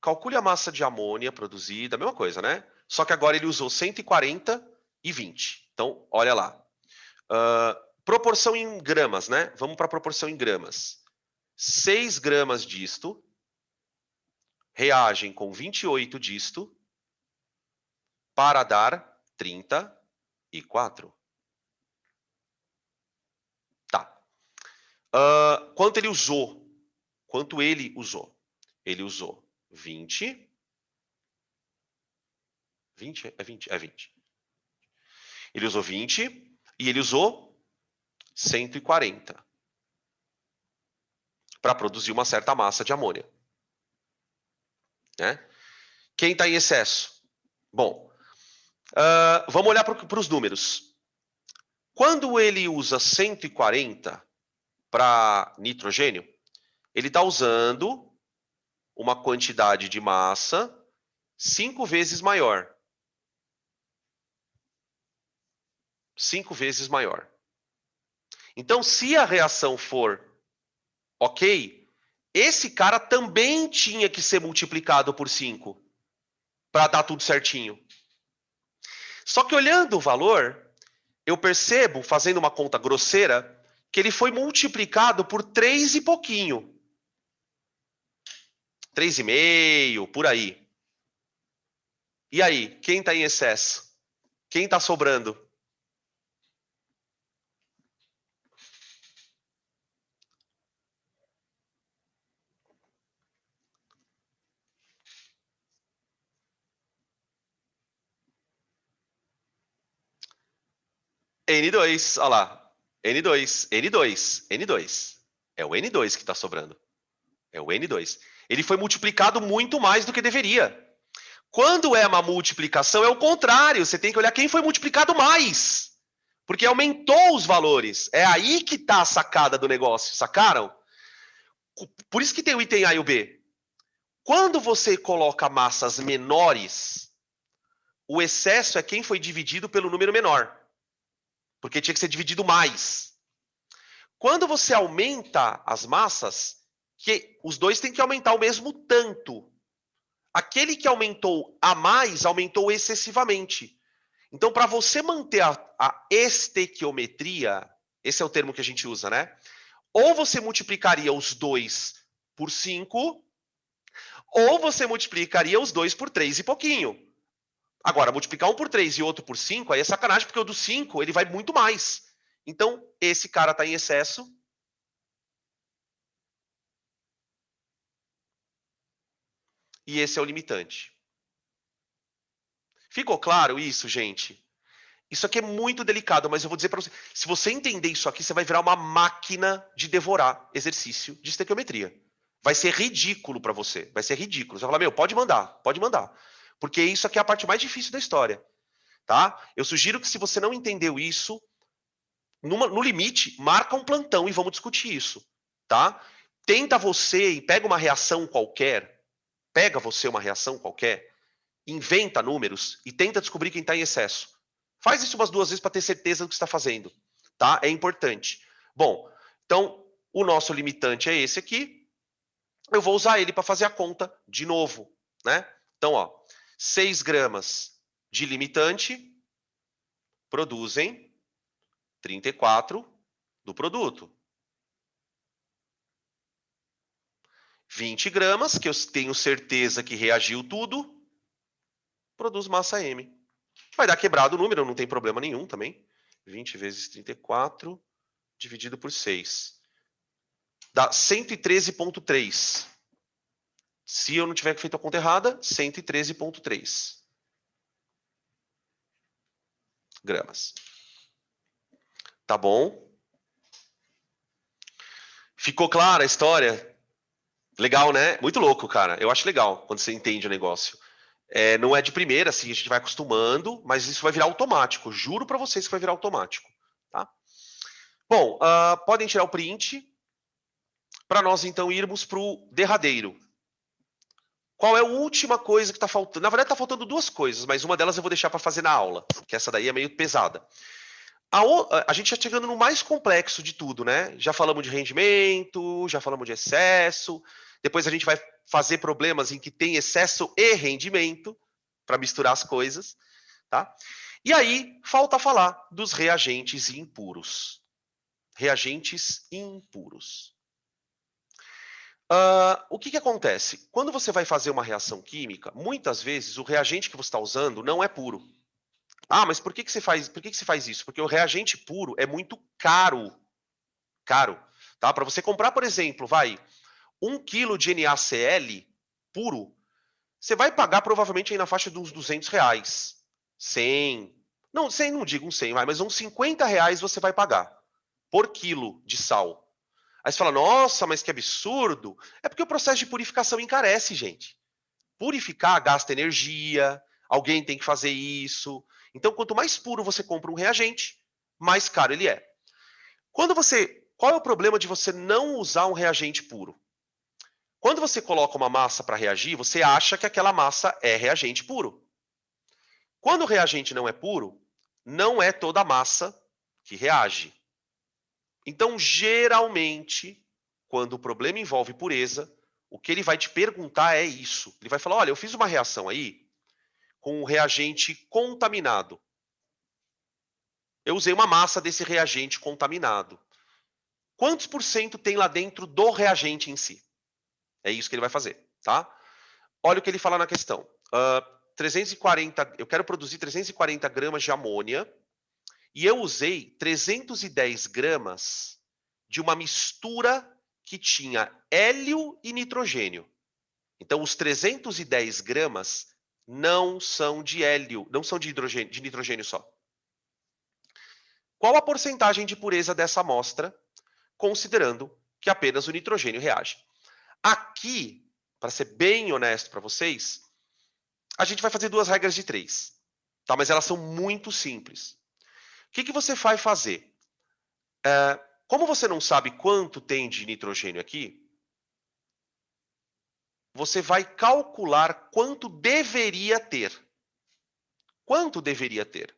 Calcule a massa de amônia produzida, a mesma coisa, né? Só que agora ele usou 140 e 20. Então, olha lá. Proporção em gramas, né? Vamos para a proporção em gramas. 6 gramas disto reagem com 28 disto para dar 34. Tá. Quanto ele usou? Quanto ele usou? Ele usou 20. 20? É 20? É 20. Ele usou 20 e ele usou 140 para produzir uma certa massa de amônia. Né? Quem está em excesso? Bom, vamos olhar para os números. Quando ele usa 140 para nitrogênio, ele está usando uma quantidade de massa 5 vezes maior. 5 vezes maior. Então, se a reação for Ok? Esse cara também tinha que ser multiplicado por 5 para dar tudo certinho. Só que olhando o valor, eu percebo, fazendo uma conta grosseira, que ele foi multiplicado por 3 e pouquinho. 3,5, por aí. E aí, quem está em excesso? Quem está sobrando? N2, olha lá. N2, N2, N2. É o N2 que está sobrando. É o N2. Ele foi multiplicado muito mais do que deveria. Quando é uma multiplicação, é o contrário. Você tem que olhar quem foi multiplicado mais. Porque aumentou os valores. É aí que está a sacada do negócio. Sacaram? Por isso que tem o item A e o B. Quando você coloca massas menores, o excesso é quem foi dividido pelo número menor. Porque tinha que ser dividido mais. Quando você aumenta as massas, que os dois têm que aumentar o mesmo tanto. Aquele que aumentou a mais, aumentou excessivamente. Então, para você manter a estequiometria, esse é o termo que a gente usa, né? Ou você multiplicaria os dois por 5, ou você multiplicaria os dois por 3 e pouquinho. Agora, multiplicar um por 3 e outro por 5, aí é sacanagem, porque o do 5 ele vai muito mais. Então, esse cara está em excesso. E esse é o limitante. Ficou claro isso, gente? Isso aqui é muito delicado, mas eu vou dizer para você, se você entender isso aqui, você vai virar uma máquina de devorar exercício de estequiometria. Vai ser ridículo para você, vai ser ridículo. Você vai falar, meu, pode mandar, pode mandar. Porque isso aqui é a parte mais difícil da história, tá? Eu sugiro que se você não entendeu isso, no limite, marca um plantão e vamos discutir isso, tá? Tenta você e pega uma reação qualquer, inventa números e tenta descobrir quem está em excesso. Faz isso umas 2 vezes para ter certeza do que está fazendo, tá? É importante. Bom, então o nosso limitante é esse aqui. Eu vou usar ele para fazer a conta de novo, né? Então, ó, 6 gramas de limitante produzem 34 do produto. 20 gramas, que eu tenho certeza que reagiu tudo, produz massa M. Vai dar quebrado o número, não tem problema nenhum também. 20 vezes 34 dividido por 6. Dá 113,3. Se eu não tiver feito a conta errada, 113,3 gramas. Tá bom? Ficou clara a história? Legal, né? Muito louco, cara. Eu acho legal quando você entende o negócio. Não é de primeira, assim, a gente vai acostumando, mas isso vai virar automático. Juro para vocês que vai virar automático. Tá? Bom, podem tirar o print para nós então irmos para o derradeiro. Qual é a última coisa que está faltando? Na verdade, está faltando 2 coisas, mas uma delas eu vou deixar para fazer na aula, que essa daí é meio pesada. A gente já chegando no mais complexo de tudo, né? Já falamos de rendimento, já falamos de excesso, depois a gente vai fazer problemas em que tem excesso e rendimento, para misturar as coisas, tá? E aí, falta falar dos reagentes impuros. Reagentes impuros. O que acontece? Quando você vai fazer uma reação química, muitas vezes o reagente que você está usando não é puro. Ah, mas por que você faz isso? Porque o reagente puro é muito caro. Caro. Tá? Para você comprar, por exemplo, 1 kg de NaCl puro, você vai pagar provavelmente aí na faixa de uns R$ 200. 100. Não, 100 não digo uns 100, mas uns R$ 50 você vai pagar por quilo de sal. Aí você fala, nossa, mas que absurdo. É porque o processo de purificação encarece, gente. Purificar gasta energia, alguém tem que fazer isso. Então, quanto mais puro você compra um reagente, mais caro ele é. Qual é o problema de você não usar um reagente puro? Quando você coloca uma massa para reagir, você acha que aquela massa é reagente puro. Quando o reagente não é puro, não é toda a massa que reage. Então, geralmente, quando o problema envolve pureza, o que ele vai te perguntar é isso. Ele vai falar, olha, eu fiz uma reação aí com um reagente contaminado. Eu usei uma massa desse reagente contaminado. Quantos por cento tem lá dentro do reagente em si? É isso que ele vai fazer, tá? Olha o que ele fala na questão. 340, eu quero produzir 340 gramas de amônia e eu usei 310 gramas de uma mistura que tinha hélio e nitrogênio. Então, os 310 gramas não são de hélio, não são de hidrogênio, de nitrogênio só. Qual a porcentagem de pureza dessa amostra, considerando que apenas o nitrogênio reage? Aqui, para ser bem honesto para vocês, a gente vai fazer 2 regras de 3, tá? Mas elas são muito simples. O que você vai fazer? Como você não sabe quanto tem de nitrogênio aqui, você vai calcular quanto deveria ter. Quanto deveria ter?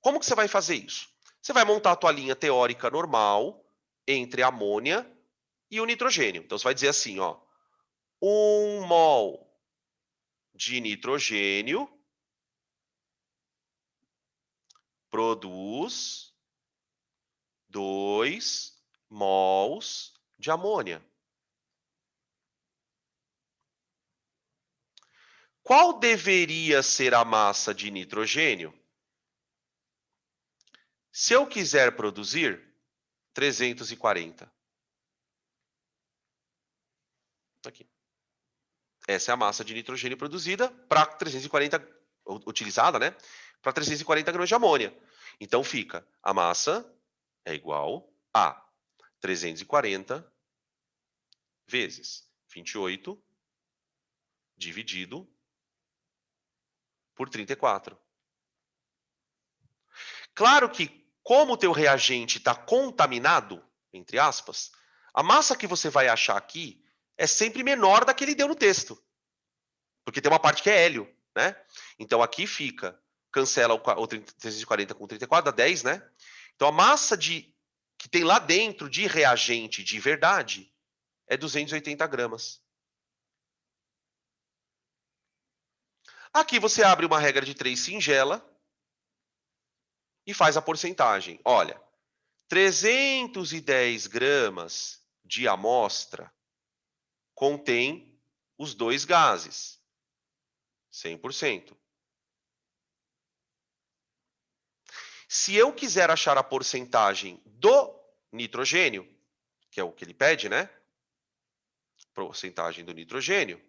Como que você vai fazer isso? Você vai montar a tua linha teórica normal entre a amônia e o nitrogênio. Então, você vai dizer assim, ó, 1 mol de nitrogênio produz 2 mols de amônia. Qual deveria ser a massa de nitrogênio? Se eu quiser produzir 340. Aqui. Essa é a massa de nitrogênio produzida para 340, utilizada, né? Para 340 gramas de amônia. Então fica, a massa é igual a 340 vezes 28 dividido por 34. Claro que, como o teu reagente está contaminado, entre aspas, a massa que você vai achar aqui é sempre menor da que ele deu no texto. Porque tem uma parte que é hélio, né? Então aqui fica, cancela o 340 com 34, dá 10, né? Então a massa que tem lá dentro de reagente de verdade é 280 gramas. Aqui você abre uma regra de 3 singela e faz a porcentagem. Olha, 310 gramas de amostra contém os 2 gases. 100%. Se eu quiser achar a porcentagem do nitrogênio, que é o que ele pede, né? Porcentagem do nitrogênio,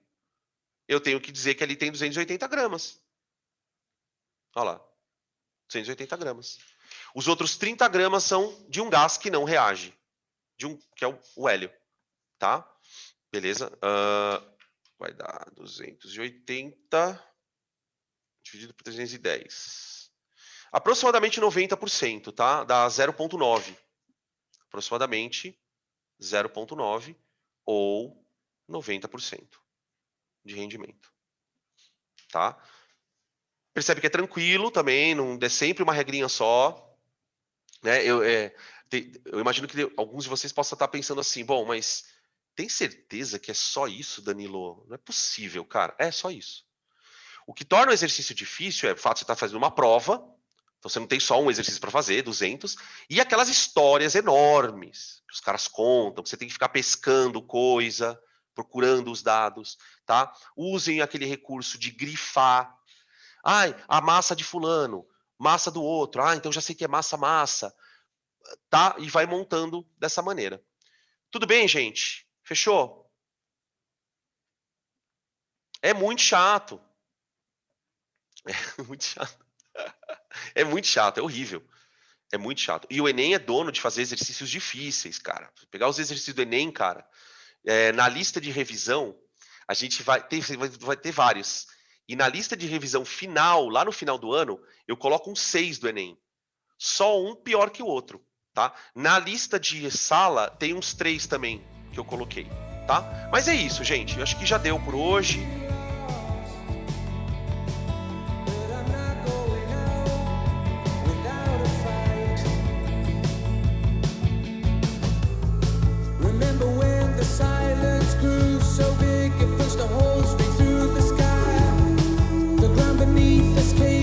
eu tenho que dizer que ali tem 280 gramas. Olha lá. 280 gramas. Os outros 30 gramas são de um gás que não reage, que é o hélio, tá? Beleza? Vai dar 280 dividido por 310. Aproximadamente 90%, tá? Dá 0,9. Aproximadamente 0,9 ou 90% de rendimento, tá? Percebe que é tranquilo também, não é sempre uma regrinha só, né? Eu imagino que alguns de vocês possam estar pensando assim, bom, mas tem certeza que é só isso, Danilo? Não é possível, cara. É só isso. O que torna o exercício difícil é o fato de você estar fazendo uma prova, então você não tem só um exercício para fazer, 200, e aquelas histórias enormes que os caras contam, que você tem que ficar pescando coisa, procurando os dados, tá? Usem aquele recurso de grifar. Ai, a massa de fulano, massa do outro. Ah, então já sei que é massa, tá? E vai montando dessa maneira. Tudo bem, gente? Fechou? É muito chato. É muito chato. É muito chato, é horrível. É muito chato. E o Enem é dono de fazer exercícios difíceis, cara. Pegar os exercícios do Enem, cara, na lista de revisão, a gente vai ter vários. E na lista de revisão final, lá no final do ano, eu coloco um 6 do Enem. Só um pior que o outro, tá? Na lista de sala, tem uns 3 também que eu coloquei, tá? Mas é isso, gente. Eu acho que já deu por hoje. Remember when escape.